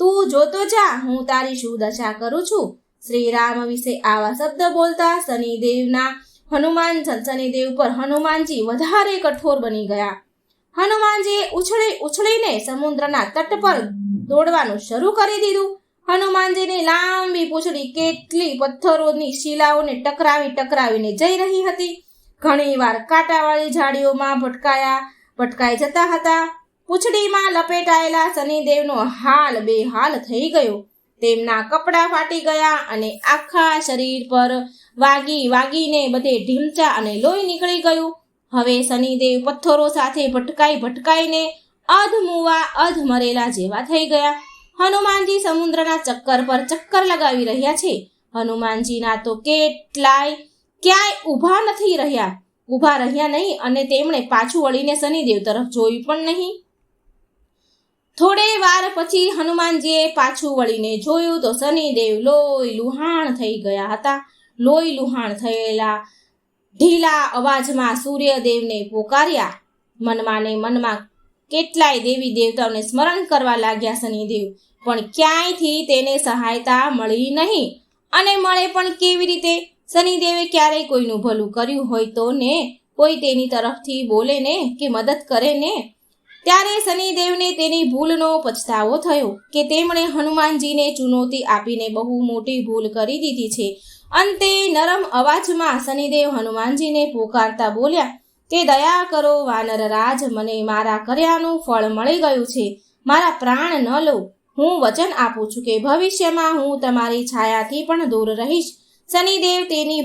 તું જોતો જા હું તારી શું દશા કરું છું. શ્રીરામ વિશે આવા શબ્દ બોલતા શનિદેવ પર હનુમાનજી વધારે કઠોર બની ગયા. હનુમાનજીએ ઉછળીને સમુદ્રના તટ પર દોડવાનું શરૂ કરી દીધું. હનુમાનજીની લાંબી પૂંછડી કેટલી પથ્થરોની શિલાઓને ટકરાવીને જઈ રહી હતી. ઘણીવાર કાંટાવાળી ઝાડીઓમાં ભટકાઈ જતા હતા. પૂંછડીમાં લપેટાયેલા શનિદેવનો હાલ બેહાલ થઈ ગયો. તેમના કપડાં ફાટી ગયા અને આખા શરીર પર વાગીને બધે ઢીમચા અને લોહી નીકળી ગયું. હવે શનિદેવ પથ્થરો સાથે ભટકાઈને અધ મરેલા જેવા થઈ ગયા. હનુમાનજી સમુદ્રના ચક્કર પર ચક્કર લગાવી રહ્યા છે. હનુમાનજીના તો ક્યાંય ઊભા રહ્યા નહીં અને તેમણે પાછું વળીને શનિદેવ તરફ જોયું પણ નહીં. થોડે વાર પછી હનુમાનજીએ પાછું વળીને જોયું તો શનિદેવ લોહી લુહાણ થઈ ગયા હતા. લોહી લુહાણ થયેલા ઢીલા અવાજમાં સૂર્યદેવને પોકાર્યા. મનમાં ને મનમાં કેટલાય દેવી દેવતાઓને સ્મરણ કરવા લાગ્યા શનિદેવ, પણ ક્યાંયથી તેને સહાયતા મળી નહીં. અને મળે પણ કેવી રીતે? શનિદેવે ક્યારેય કોઈનું ભલું કર્યું હોય તો ને કોઈ તેની તરફથી બોલે ને કે મદદ કરે ને. ત્યારે શનિદેવને તેની ભૂલનો પછતાવો થયો કે તેમણે હનુમાનજીને ચુનૌતી આપીને બહુ મોટી ભૂલ કરી દીધી છે. અંતે નરમ અવાજમાં શનિદેવ હનુમાનજીને પોકારતા બોલ્યા કે દયા કરો વાનરરાજ, મને મારા કર્યાનું ફળ મળી ગયું છે. મારા પ્રાણ ન લો. હું વચન આપું છું કે ભવિષ્યમાં હું તમારી છાયાથી પણ દૂર રહીશ. શનિદેવ તેની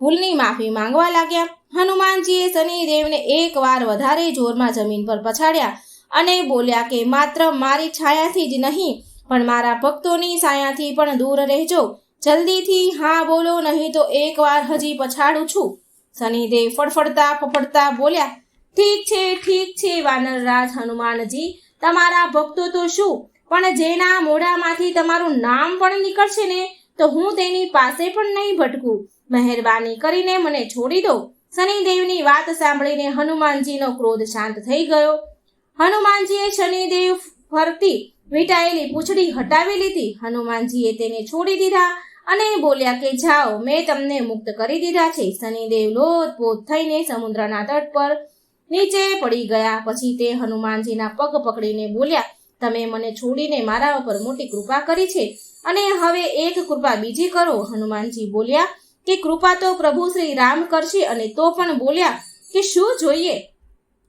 ભૂલની માફી માંગવા લાગ્યા. હનુમાનજીએ શનિદેવને એક વાર વધારે જોરમાં જમીન પર પછાડ્યા અને બોલ્યા કે માત્ર મારી છાયાથી જ નહીં પણ મારા ભક્તોની છાયાથી પણ દૂર રહેજો. જલ્દીથી હા બોલો, નહીં તો એક વાર હજી પછાડું છું. શનિદેવ ફફડતા બોલ્યા ઠીક છે વાનરરાજ હનુમાનજી, તમારા ભક્તો તો શું, પણ જેના મોઢામાંથી તમારું નામ પણ નીકળશે ને તો હું તેની પાસે પણ નહીં ભટકું. મહેરબાની કરીને મને છોડી દો. શનિદેવની વાત સાંભળીને હનુમાનજીનો ક્રોધ શાંત થઈ ગયો. હનુમાનજીએ શનિદેવ ફરતી વીંટાયેલી પૂંછડી હટાવી લીધી. હનુમાનજીએ તેને છોડી દીધા અને બોલ્યા કે જાઓ, મેં તમને મુક્ત કરી દીધા છે. શનિદેવ લોથપોથ થઈને સમુદ્રના તટ પર નીચે પડી ગયા. પછી તે હનુમાનજીના પગ પકડીને બોલ્યા, તમે મને છોડીને મારા ઉપર મોટી કૃપા કરી છે અને હવે એક કૃપા બીજી કરો. હનુમાનજી બોલ્યા કે કૃપા તો પ્રભુ શ્રી રામ કરશે. અને તો પણ બોલ્યા કે શું જોઈએ?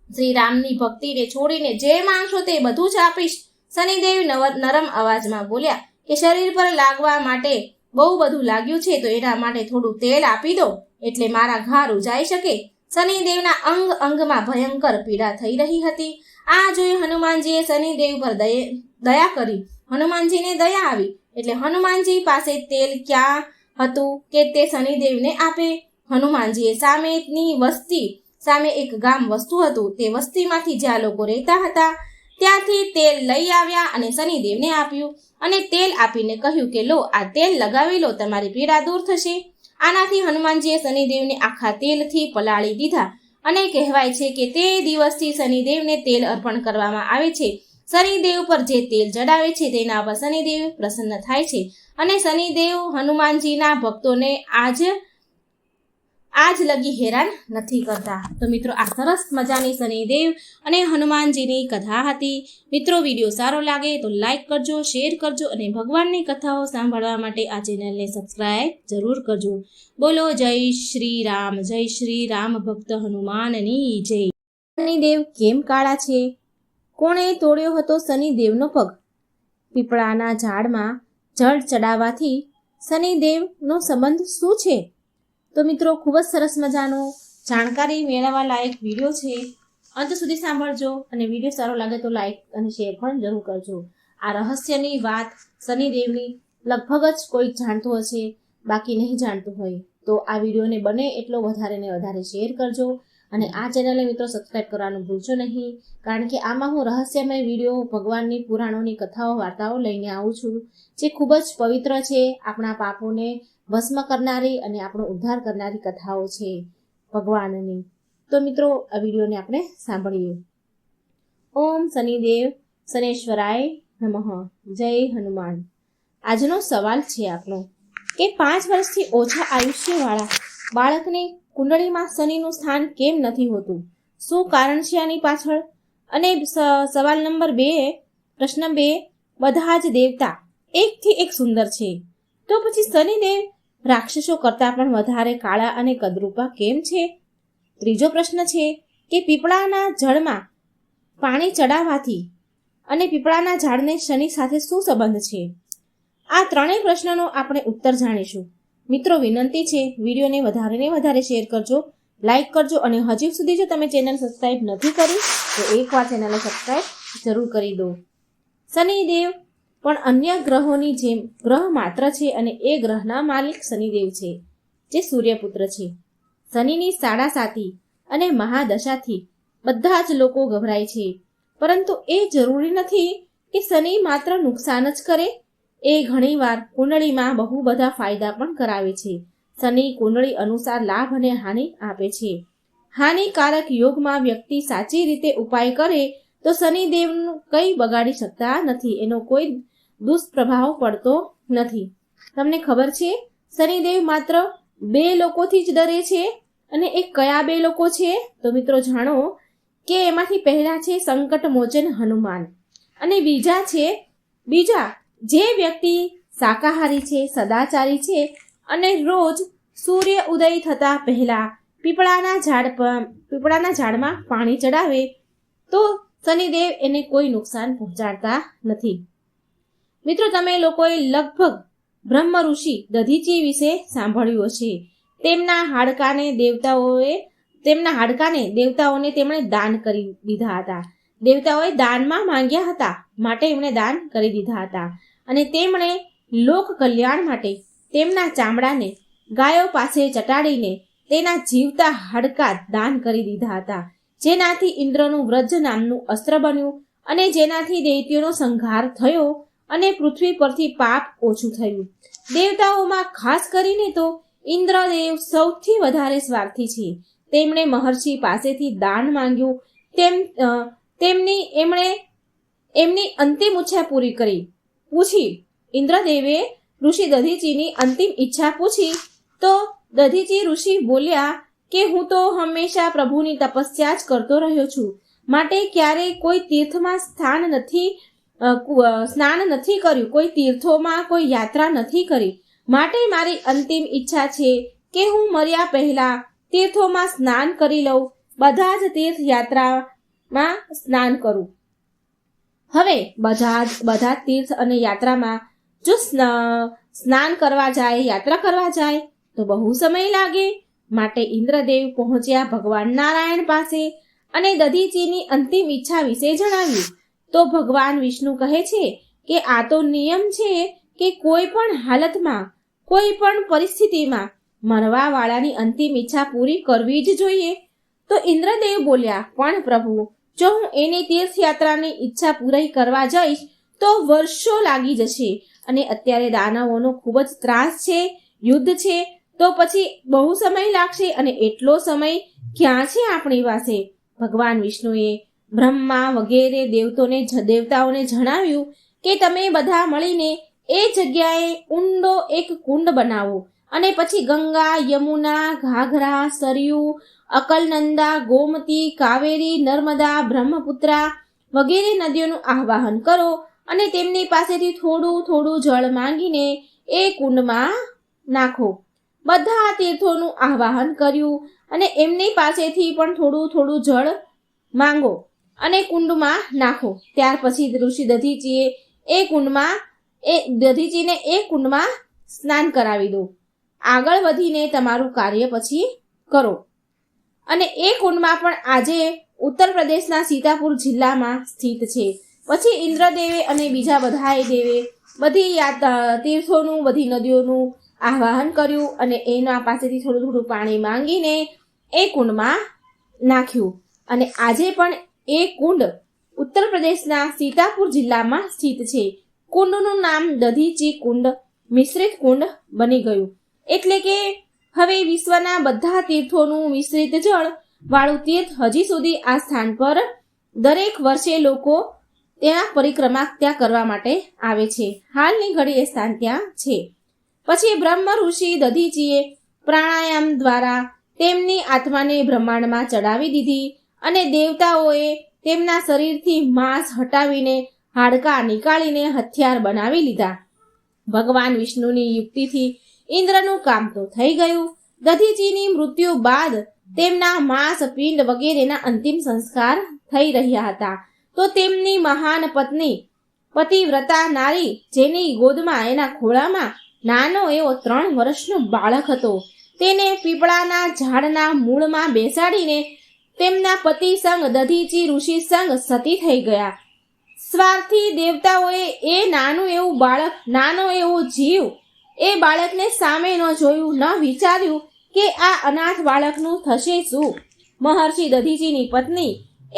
શ્રી રામની ભક્તિને છોડીને જે માંગશો તે બધું જ આપીશ. શનિદેવ નરમ અવાજમાં બોલ્યા કે શરીર પર લાગવા માટે બહુ બધું લાગ્યું છે તો એના માટે થોડું તેલ આપી દો એટલે મારા ઘા રૂજાઈ શકે. શનિદેવના અંગમાં ભયંકર પીડા થઈ રહી હતી. આ જોઈ હનુમાનજીએ શનિદેવ પર દયા કરી. હનુમાનજીને દયા આવી એટલે હનુમાનજી પાસે તેલ ક્યાં હતું કે તે શનિદેવને આપે. હનુમાનજીએ સામે એક ગામ વસતું હતું તે વસ્તીમાંથી જ્યાં લોકો રહેતા હતા ત્યાંથી તેલ લઈ આવ્યા અને શનિદેવને આપ્યું અને તેલ આપીને કહ્યું કે લો, આ તેલ લગાવી લો, તમારી પીડા દૂર થશે. આનાથી હનુમાનજીએ શનિદેવને આખા તેલથી પલાળી દીધા અને કહેવાય છે કે તે દિવસથી શનિદેવને તેલ અર્પણ કરવામાં આવે છે. શનિદેવ પર જે તેલ ચડાવે છે તેના પર શનિદેવ પ્રસન્ન થાય છે અને શનિદેવ હનુમાનજીના ભક્તોને આજ લગી હેરાન નથી કરતા. તો મિત્રો, આ સરસ મજાની શનિદેવ અને હનુમાનજીની કથા હતી. મિત્રો, વિડીયો સારો લાગે તો લાઈક કરજો, શેર કરજો અને ભગવાનની કથાઓ સાંભળવા માટે આ ચેનલને સબસ્ક્રાઇબ જરૂર કરજો. બોલો જય શ્રી રામ ભક્ત હનુમાનની જય. શનિદેવ કેમ કાળા છે? કોણે તોડ્યો હતો શનિદેવનો પગ? પીપળાના ઝાડમાં જળ ચડાવવાથી શનિદેવનો સંબંધ શું છે? તો મિત્રો, ખૂબ જ સરસ મજાનો જાણકારી મેળવવા લાયક વિડીયો છે. અંત સુધી સાંભળજો અને વિડીયો સારો લાગે તો લાઈક અને શેર પણ જરૂર કરજો. આ રહસ્યની વાત શનિદેવની લગભગ જ કોઈ જાણતું હશે, બાકી નહીં જાણતું હોય તો આ વિડીયોને બને એટલો વધારે ને વધારે શેર કરજો અને આ ચેનલને મિત્રો સબસ્ક્રાઇબ કરવાનું ભૂલશો નહીં, કારણ કે આમાં હું રહસ્યમય વિડીયો, ભગવાનની પુરાણોની કથાઓ, વાર્તાઓ લઈને આવું છું જે ખૂબ જ પવિત્ર છે, આપણા પાપોને ભસ્મ કરનારી અને આપણો ઉદ્ધાર કરનારી કથાઓ છે ભગવાનની. તો મિત્રો, આ વિડીયોને આપણે સાંભળીએ. ઓમ શનિદેવ શનેશ્વરાય નમઃ. જય હનુમાન. આજનો સવાલ છે આપણો કે 5 વર્ષથી ઓછા આયુષ્યવાળા બાળકની કુંડળીમાં શનિનું સ્થાન કેમ નથી હોતું? શું કારણ છે આની પાછળ? અને સવાલ નંબર 2, પ્રશ્ન 2, બધા જ દેવતા એકથી એક સુંદર છે, તો પછી શનિદેવ રાક્ષસો કરતાં પણ વધારે કાળા અને કદરૂપા કેમ છે? ત્રીજો પ્રશ્ન છે કે પીપળાના જળમાં પાણી ચડાવવાથી અને પીપળાના ઝાડને શનિ સાથે શું સંબંધ છે? આ ત્રણેય પ્રશ્નનો આપણે ઉત્તર જાણીશું. મિત્રો, વિનંતી છે, વિડીયોને વધારે ને વધારે શેર કરજો, લાઈક કરજો અને હજી સુધી જો તમે ચેનલ સબસ્ક્રાઇબ નથી કરી તો એકવાર ચેનલને સબસ્ક્રાઇબ જરૂર કરી દો. શનિદેવ પણ અન્ય ગ્રહોની જેમ ગ્રહ માત્ર છે અને એ ગ્રહના માલિક શનિદેવ છે, જે સૂર્યપુત્ર છે. શનિની સાડાસાતી અને મહાદશાથી બધા જ લોકો ગભરાય છે, પરંતુ એ જરૂરી નથી કે શનિ માત્ર નુકસાન જ કરે. એ ઘણીવાર કુંડળીમાં બહુ બધા ફાયદા પણ કરાવે છે. શનિ કુંડળી અનુસાર લાભ અને હાનિ આપે છે. હાનિકારક યોગમાં વ્યક્તિ સાચી રીતે ઉપાય કરે તો શનિદેવનું કંઈ બગાડી શકતા નથી, એનો કોઈ દુષ્પ્રભાવ પડતો નથી. તમને ખબર છે, શનિદેવ માત્ર 2 લોકોથી જ ડરે છે, અને એ કયા 2 લોકો છે? તો મિત્રો જાણો કે એમાંથી પહેલા છે સંકટ મોચન હનુમાન અને બીજા જે વ્યક્તિ શાકાહારી છે, સદાચારી છે અને રોજ સૂર્ય ઉદય થતા પહેલા પીપળાના ઝાડમાં પાણી ચડાવે તો શનિદેવ એને કોઈ નુકસાન પહોંચાડતા નથી. મિત્રો, તમે લોકોએ લગભગ બ્રહ્મ ઋષિ દધીચી વિશે સાંભળ્યું હશે. તેમના હાડકાને દેવતાઓને તેમણે દાન કરી દીધા હતા. દેવતાઓએ દાનમાં માંગ્યા હતા, માટે એમણે દાન કરી દીધા હતા અને તેમણે લોક કલ્યાણ માટે તેમના ચામડાને ગાયો પાસે ચટાડીને તેના જીવતા હાડકા દાન કરી દીધા હતા, જેનાથી ઇન્દ્રનું વ્રજ નામનું અસ્ત્ર બન્યું અને જેનાથી દૈત્યોનો સંહાર થયો અને પૃથ્વી પરથી પાપ ઓછું થયું. દેવતાઓમાં ખાસ કરીને તો ઇન્દ્રદેવ સૌથી વધારે સ્વાર્થી છે. તેમણે મહર્ષિ પાસેથી દાન માંગ્યું, એમની અંતિમ ઈચ્છા પૂછી. ઇન્દ્રદેવે ઋષિ દધીચીની અંતિમ ઈચ્છા પૂછી તો દધીચી ઋષિ બોલ્યા કે હું તો હંમેશા પ્રભુની તપસ્યા જ કરતો રહ્યો છું, માટે ક્યારેય કોઈ તીર્થમાં સ્નાન નથી કર્યું, કોઈ તીર્થોમાં કોઈ યાત્રા નથી કરી, માટે મારી અંતિમ ઈચ્છા છે કે હું મર્યા પહેલા તીર્થોમાં સ્નાન કરી લઉં, બધા જ તીર્થયાત્રામાં સ્નાન કરું. હવે બધા તીર્થ અને યાત્રામાં જો સ્નાન કરવા જાય, યાત્રા કરવા જાય તો બહુ સમય લાગે, માટે ઇન્દ્રદેવ પહોંચ્યા ભગવાન નારાયણ પાસે અને દધીચીની અંતિમ ઈચ્છા વિશે જણાવ્યું. તો ભગવાન વિષ્ણુ કહે છે કે આ તો નિયમ છે કે કોઈ પણ હાલતમાં, કોઈ પણ પરિસ્થિતિમાં મરવાવાળાની અંતિમ ઈચ્છા પૂરી કરવી જ જોઈએ. તો ઇન્દ્રદેવ બોલ્યા, પણ પ્રભુ, જો હું એની તીર્થયાત્રાની ઈચ્છા પૂરી કરવા જઈશ તો વર્ષો લાગી જશે, અને અત્યારે દાનવોનો ખૂબ જ ત્રાસ છે, યુદ્ધ છે, તો પછી બહુ સમય લાગશે, અને એટલો સમય ક્યાં છે આપણી પાસે? ભગવાન વિષ્ણુએ બ્રહ્મા વગેરે દેવતાઓને જણાવ્યું કે તમે બધા મળીને એ જગ્યાએ ઊંડો એક કુંડ બનાવો, અને પછી ગંગા, યમુના, ઘાઘરા, સરયુ, અકલનંદા, ગોમતી, કાવેરી, નર્મદા, બ્રહ્મપુત્રા વગેરે નદીઓનું આવાહન કરો, અને તેમની પાસેથી થોડું થોડું જળ માંગીને એ કુંડમાં નાખો. બધા તીર્થોનું આવાહન કર્યું, અને એમની પાસેથી પણ થોડું થોડું જળ માંગો અને કુંડમાં નાખો. ત્યાર પછી ઋષિ દધીચીને એ કુંડમાં સ્નાન કરાવી દો. આગળ વધીને તમારું કાર્ય પછી કરો. અને એ કુંડમાં પણ આજે ઉત્તર પ્રદેશના સીતાપુર જિલ્લામાં સ્થિત છે. પછી ઇન્દ્રદેવે અને બીજા બધાએ દેવે બધી તીર્થોનું, બધી નદીઓનું આવાહન કર્યું, અને એના પાસેથી થોડું થોડું પાણી માંગીને એ કુંડમાં નાખ્યું. અને આજે પણ એ કુંડ ઉત્તર પ્રદેશના સીતાપુર જિલ્લામાં સ્થિત છે. કુંડનું નામ દધીચી કુંડ, મિશ્રિત કુંડ બની ગયું. એટલે કે હવે વિશ્વના બધા તીર્થોનું મિશ્રિત જળ વાળું તીર્થ હજી સુધી આ સ્થાન પર દરેક વર્ષે લોકો ત્યાં પરિક્રમા ત્યાં કરવા માટે આવે છે. હાલની ઘડી એ સ્થાન ત્યાં છે. પછી બ્રહ્મ ઋષિ દધીચીએ પ્રાણાયામ દ્વારા તેમની આત્માને બ્રહ્માંડમાં ચડાવી દીધી, અને દેવતાઓએ તેમના શરીરથી માંસ હટાવીને હાડકાં નીકાળીને હથિયાર બનાવી લીધા. ભગવાન વિષ્ણુની યુક્તિથી ઇન્દ્રનું કામ તો થઈ ગયું. દધીચીની મૃત્યુ બાદ તેમના માંસ, પિંડ વગેરેના અંતિમ સંસ્કાર થઈ રહ્યા હતા. તો તેમની મહાન પત્ની પતિવ્રતા નારી, જેની ગોદમાં, એના ખોળામાં નાનો એવો 3 વર્ષનો બાળક હતો, તેને પીપળાના ઝાડના મૂળમાં બેસાડીને તેમના પતિ સંગ દધીચી ઋષિ સંગ સતી થઈ ગયા. સ્વાર્થી દેવતાઓએ એ નાનું એવું બાળક, નાનો એવો જીવ, એ બાળકને સામે ન જોયું, ન વિચાર્યું કે આ અનાથ બાળકનું થશે શું. મહર્ષિ દધીચીની પત્ની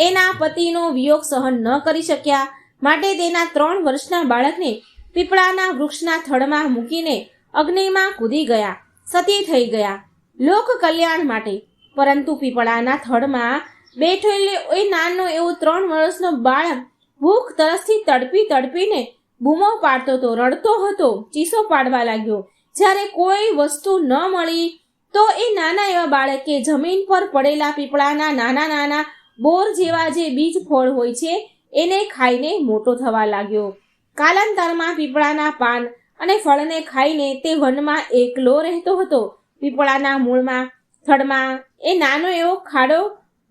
એના પતિનો વિયોગ સહન ન કરી શક્યા, માટે તેના 3 વર્ષના બાળકને પીપળાના વૃક્ષના થડમાં મૂકીને અગ્નિમાં કૂદી ગયા, સતી થઈ ગયા, લોક કલ્યાણ માટે. પરંતુ પીપળાના થડમાં બેઠેલો એ નાનો એવો 3 વર્ષનો બાળક ભૂખ તરસથી તડપીને બૂમો પાડતો હતો, રડતો હતો, ચીસો પાડવા લાગ્યો. જ્યારે કોઈ વસ્તુ ન મળી તો એ નાના એવા બાળકે જમીન પર પડેલા પીપળાના નાના નાના બોર જેવા જે બીજ ફળ હોય છે એને ખાઈને મોટો થવા લાગ્યો. કાલાંતરમાં પીપળાના પાન અને ફળને ખાઈને તે વનમાં એકલો રહેતો હતો. પીપળાના મૂળમાં, થડમાં એ નાનો એવો ખાડો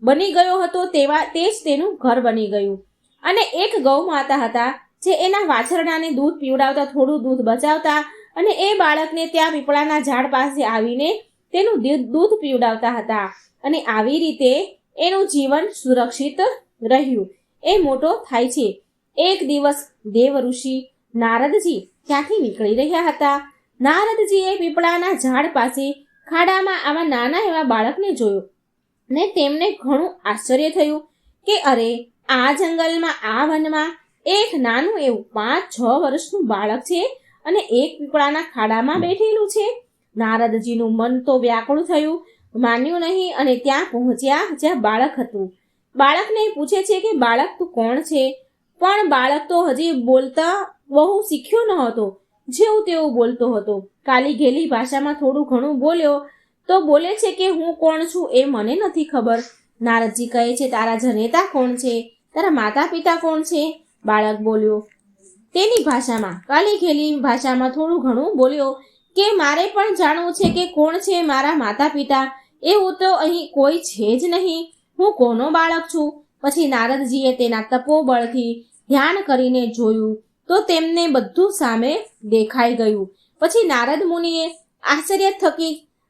બની ગયો હતો, તે જ તેનું ઘર બની ગયું. અને એક ગૌ માતા હતા જે એના વાછરડાને દૂધ પીવડાવતા, થોડું દૂધ બચાવતા, અને એ બાળકને ત્યાં પીપળાના ઝાડ પાસે આવીને તેનું દૂધ પીવડાવતા હતા. અને આવી રીતે એનું જીવન સુરક્ષિત રહ્યું. એ મોટો થાય છે. એક દિવસ દેવ ઋષિ નારદજી ત્યાંથી નીકળી રહ્યા હતા. નારદજીએ પીપળાના ઝાડ પાસે ખાડામાં આવા નાના એવા બાળકને જોયો, ને તેમને ઘણું આશ્ચર્ય થયું કે અરે, આ જંગલમાં, આ વનમાં એક નાનું એવું 5-6 વર્ષનું બાળક છે, અને એક પીપળાના ખાડામાં બેઠેલું છે. નારદજીનું મન તો વ્યાકુળ થયું, માન્યું નહીં, અને ત્યાં પહોંચ્યા જ્યાં બાળક હતું. બાળકને પૂછે છે કે બાળક તું કોણ છે? પણ બાળક તો હજી બોલતા બહુ શીખ્યો ન હતો, જેવું તેવું બોલતો હતો. કાલી ઘેલી ભાષામાં થોડું ઘણું બોલ્યો તો બોલે છે કે હું કોણ છું એ મને નથી ખબર. નારદજી કહે છે તારા જનેતા કોણ છે? તારા માતા પિતા કોણ છે? બાળક બોલ્યો તેની ભાષામાં, કાલી ઘેલી ભાષામાં થોડું ઘણું બોલ્યો કે મારે પણ જાણવું છે કે કોણ છે મારા માતા પિતા. એવું તો અહીં કોઈ છે જ નહીં, હું કોનો બાળક છું? પછી નારદજીએ તેના તપોબળથી ધ્યાન કરીને જોયું તો તેમને બધું સામે દેખાઈ ગયું. પછી નારદ મુનિએ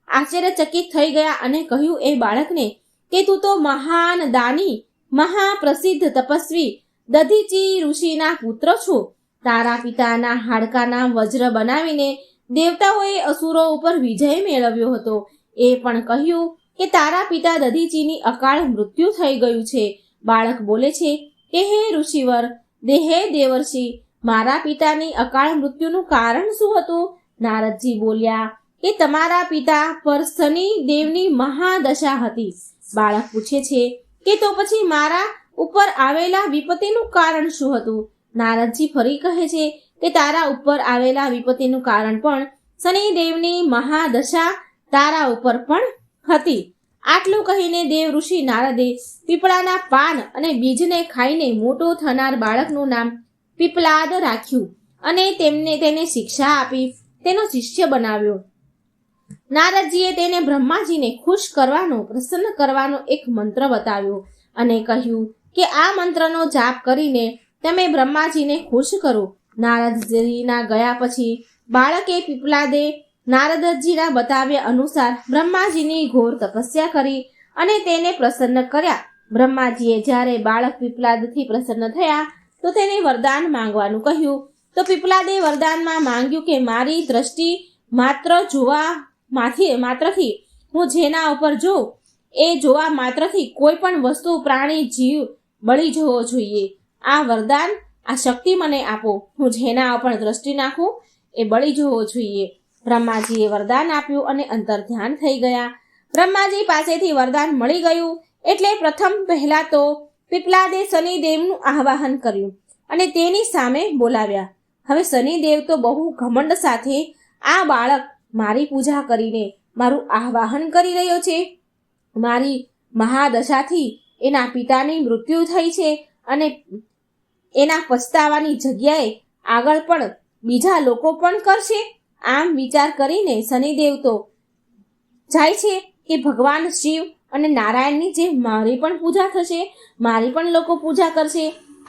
આશ્ચર્યચકિત થઈ ગયા અને કહ્યું એ બાળકને કે તું તો મહાન દાની, મહાપ્રસિદ્ધ તપસ્વી દધીચી ઋષિના પુત્ર છો. તારા પિતાના હાડકાના વજ્ર બનાવીને દેવતાઓએ અસુરો ઉપર વિજય મેળવ્યો હતો. એ પણ કહ્યું કે તારા પિતા દધીચીની અકાળ મૃત્યુ થઈ ગયું છે, બાળક બોલે છે કે હે ઋષિવર, હે દેવર્ષિ, મારા પિતાની અકાળ મૃત્યુનું કારણ શું હતું? નારદજી બોલ્યા કે તમારા પિતા પર શનિ દેવની મહાદશા હતી. બાળક પૂછે છે કે તો પછી મારા ઉપર આવેલા વિપત્તિનું કારણ શું હતું? નારદજી ફરી કહે છે કે તારા ઉપર આવેલા વિપત્તિનું કારણ પણ શનિદેવની મહાદશા તારા ઉપર પણ હતી. આટલું કહીને દેવ ઋષિ નારદે પીપળાના પાન અને બીજને ખાઈને મોટો થનાર બાળકનું નામ પીપલાદ રાખ્યું અને તેને શિક્ષા આપી તેનો શિષ્ય બનાવ્યો. નારદજીએ તેને બ્રહ્માજીને ખુશ કરવાનો, પ્રસન્ન કરવાનો એક મંત્ર બતાવ્યો અને કહ્યું કે આ મંત્રનો જાપ કરીને તમે બ્રહ્માજીને ખુશ કરો. નારદજીના ગયા પછી બાળકે પીપલાદે નારદજીના બતાવ્યા અનુસાર બ્રહ્માજીની ઘોર તપસ્યા કરી અને તેને પ્રસન્ન કર્યા. બ્રહ્માજીએ જ્યારે બાળક પીપલાદથી પ્રસન્ન થયા તો તેને વરદાન માંગવાનું કહ્યું. તો પીપલાદે વરદાનમાં માંગ્યું કે મારી દ્રષ્ટિ માત્રથી હું જેના ઉપર જોઉં એ જોવા માત્રથી કોઈ પણ વસ્તુ, પ્રાણી, જીવ બળી જવો જોઈએ. આ વરદાન, આ શક્તિ મને આપો. હું જેના ઉપર દ્રષ્ટિ નાખું એ બળી જવો જોઈએ. બ્રહ્માજીએ વરદાન આપ્યું અને અંતર ધ્યાન થઈ ગયા. બ્રહ્માજી પાસેથી વરદાન મળી ગયું એટલે પહેલા તો પીપલાદે શનિદેવનું આવાહન કર્યું અને તેની સામે બોલાવ્યા. હવે શનિદેવ તો બહુ ઘમંડ સાથે આ બાળક મારી પૂજા કરીને મારું આવાહન કરી રહ્યો છે. મારી મહાદશાથી એના પિતાની મૃત્યુ થઈ છે અને એના પછતાવાની જગ્યાએ આગળ પણ બીજા લોકો પણ કરશે. આમ વિચાર કરીને શનિદેવ તો જાય છે કે ભગવાન શિવ અને નારાયણની જે મારી પણ પૂજા થશે, મારી પણ લોકો પૂજા કરશે.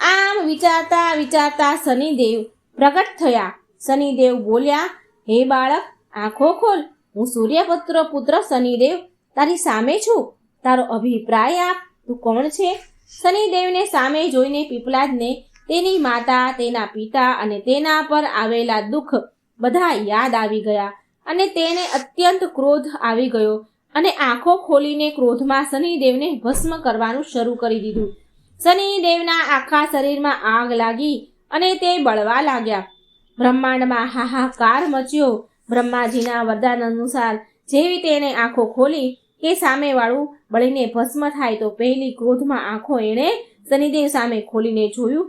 આમ વિચારતા શનિદેવ પ્રગટ થયા. શનિદેવ બોલ્યા, હે બાળક, આંખો ખોલ. હું સૂર્યપુત્ર શનિદેવ તારી સામે છું. તારો અભિપ્રાય આપ. તું કોણ છે? શનિદેવને સામે જોઈને પીપલાદને તેની માતા, તેના પિતા અને તેના પર આવેલા દુઃખ બધા યાદ આવી ગયા અને તેને અત્યંત ક્રોધ આવી ગયો અને આંખો ખોલીને ક્રોધમાં શનિદેવને ભસ્મ કરવાનું શરૂ કરી દીધું. શનિદેવના આખા શરીરમાં આગ લાગી અને તે બળવા લાગ્યા. બ્રહ્માંડમાં હાહાકાર મચ્યો. બ્રહ્માજીના વરદાન અનુસાર જેવી તેને આંખો ખોલી કે સામેવાળું બળીને ભસ્મ થાય તો પહેલી ક્રોધમાં આંખો એણે શનિદેવ સામે ખોલીને જોયું.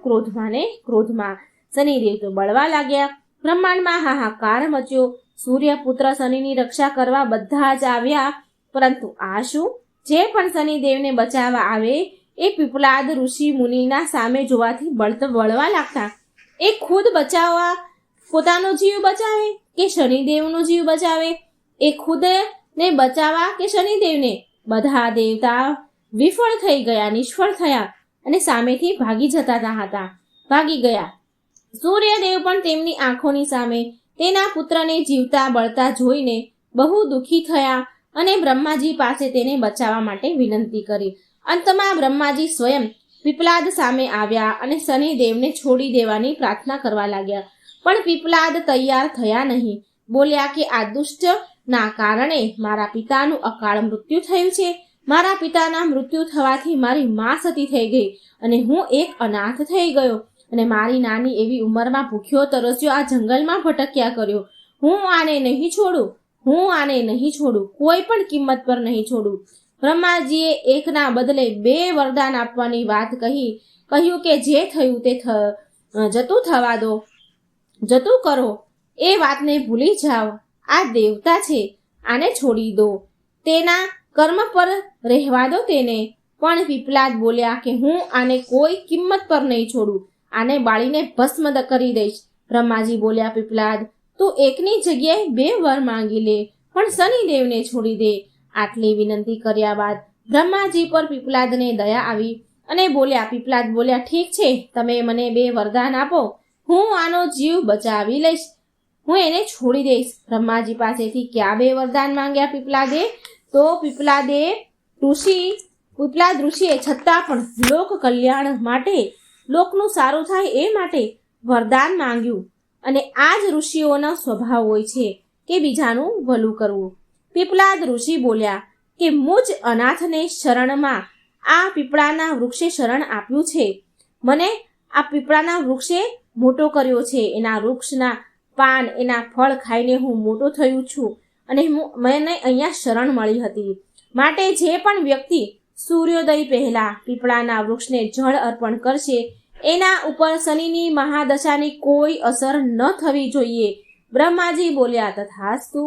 ક્રોધમાં શનિદેવ તો બળવા લાગ્યા. બ્રહ્માંડમાં હાહાકાર મચ્યો. સૂર્યપુત્ર શનિની રક્ષા કરવા બધા જ આવ્યા, પરંતુ આ શું? જે પણ શનિદેવને બચાવવા આવે એ પીપલાદ ઋષિ મુનિના સામે જોવાથી બળવા લાગતા. એ ખુદ બચાવવા પોતાનો જીવ બચાવે કે શનિદેવનો જીવ બચાવે? એ ખુદને બચાવવા કે શનિદેવને? બધા દેવતા વિફળ થઈ ગયા, નિષ્ફળ થયા અને સામેથી ભાગી ગયા. સૂર્યદેવ પણ તેમની આંખોની સામે તેના પુત્રને જીવતા બળતા જોઈને બહુ દુઃખી થયા અને બ્રહ્માજી પાસે તેને બચાવવા માટે વિનંતી કરી. અંતમાં બ્રહ્માજી સ્વયં પીપલાદ સામે આવ્યા અને શનિદેવને છોડી દેવાની પ્રાર્થના કરવા લાગ્યા. પણ પીપલાદ તૈયાર થયા નહીં. બોલ્યા કે આ દુષ્ટના કારણે મારા પિતાનું અકાળ મૃત્યુ થયું છે. મારા પિતાના મૃત્યુ થવાથી મારી મા સતી થઈ ગઈ અને હું એક અનાથ થઈ ગયો અને મારી નાની એવી ઉંમરમાં ભૂખ્યો તરસ્યો આ જંગલમાં ભટક્યા કર્યો. હું આને નહીં છોડું, કોઈ પણ કિંમત પર નહીં છોડું. બ્રહ્માજીએ એકના બદલે 2 વરદાન આપવાની વાત કહ્યું કે જે થયું તે જતું કરો. એ વાતને ભૂલી જાઓ. આ દેવતા છે, આને છોડી દો. તેના કર્મ પર રહેવા દો તેને. પણ પીપલાદ બોલ્યા કે હું આને કોઈ કિંમત પર નહીં છોડું. આને બાળીને ભસ્મ કરી દઈશ. બ્રહ્માજી બોલ્યા, પીપલાદ, તું એકની જગ્યાએ 2 વર માંગી લે, પણ શનિદેવને છોડી દે. આટલી વિનંતી કર્યા બાદ બ્રહ્માજી પર પીપલાદને દયા આવી અને પીપલાદ બોલ્યા, ઠીક છે, તમે મને 2 વરદાન આપો, હું આનો જીવ બચાવી લઈશ, હું એને છોડી દઈશ. બ્રહ્માજી પાસેથી ક્યાં 2 વરદાન માંગ્યા પીપલાદે? તો પીપલાદ ઋષિએ છતાં પણ લોક કલ્યાણ માટે, લોકનું સારું થાય એ માટે વરદાન માંગ્યું. અને આ જ ઋષિઓનો સ્વભાવ હોય છે કે બીજાનું ભલું કરવું. પીપલાદ ઋષિ બોલ્યા કે મુજ અનાથને શરણમાં આ પીપળાના વૃક્ષે શરણ આપ્યું છે. મને આ પીપળાના વૃક્ષે મોટો કર્યો છે. એના વૃક્ષના પાન, એના ફળ ખાઈને હું મોટો થયું છું અને મને અહીંયા શરણ મળી હતી. માટે જે પણ વ્યક્તિ સૂર્યોદય પહેલા પીપળાના વૃક્ષને જળ અર્પણ કરશે એના ઉપર શનિની મહાદશાની કોઈ અસર ન થવી જોઈએ. બ્રહ્માજી બોલ્યા, તથાસ્તુ.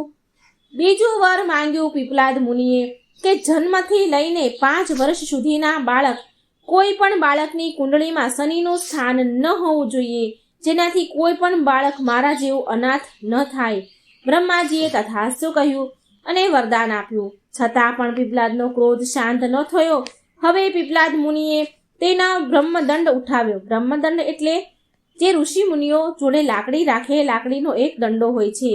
બીજું વર માંગ્યું પીપલાદ મુનિએ કે જન્મથી લઈને 5 વર્ષ સુધીના બાળક, કોઈ પણ બાળકની કુંડળીમાં શનિનું સ્થાન ન હોવું જોઈએ, જેનાથી કોઈ પણ બાળક મારા જેવું અનાથ ન થાય. બ્રહ્માજીએ તથાસ્તુ કહ્યું અને વરદાન આપ્યું. છતાં પણ પીપલાદનો ક્રોધ શાંત ન થયો. હવે પીપલાદ મુનિએ તેના બ્રહ્મદંડ ઉઠાવ્યો. બ્રહ્મદંડ એટલે જે ઋષિ મુનિઓ જોડે લાકડી રાખે, લાકડીનો એક દંડો હોય છે.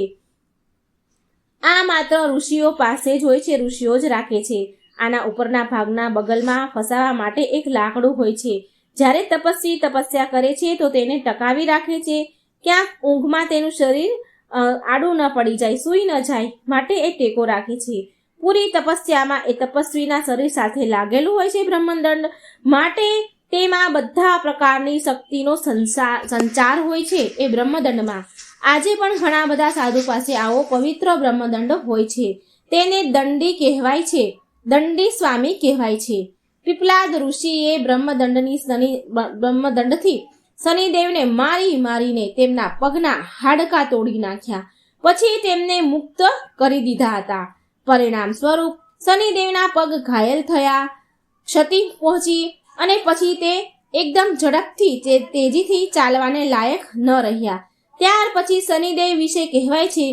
આ માત્ર ઋષિઓ પાસે જ હોય છે, ઋષિઓ જ રાખે છે. આના ઉપરના ભાગના બગલમાં ફસાવા માટે એક લાકડું હોય છે. જ્યારે તપસ્વી તપસ્યા કરે છે તો તેને ટકાવી રાખે છે. ક્યાંક ઊંઘમાં તેનું શરીર આડું ન પડી જાય, સૂઈ ન જાય, માટે એ ટેકો રાખે છે. પૂરી તપસ્યામાં એ તપસ્વીના શરીર સાથે લાગેલું હોય છે બ્રહ્મદંડ, માટે તેમાં બધા પ્રકારની શક્તિનો સંચાર હોય છે એ બ્રહ્મદંડમાં. આજે પણ ઘણા બધા સાધુ પાસે આવો પવિત્ર બ્રહ્મદંડ હોય છે. તેને દંડી કહેવાય છે, દંડી સ્વામી કહેવાય છે. પીપલાદ ઋષિએ બ્રહ્મદંડથી શનિદેવને મારીને તેમના પગના હાડકાં તોડી નાખ્યા. પછી તેમને મુક્ત કરી દીધા હતા. પરિણામ સ્વરૂપ શનિદેવના પગ ઘાયલ થયા, ક્ષતિ પહોંચી અને પછી તે એકદમ ઝડપથી તેજીથી ચાલવાને લાયક ન રહ્યા. ત્યાર પછી શનિદેવ વિશે કહેવાય છે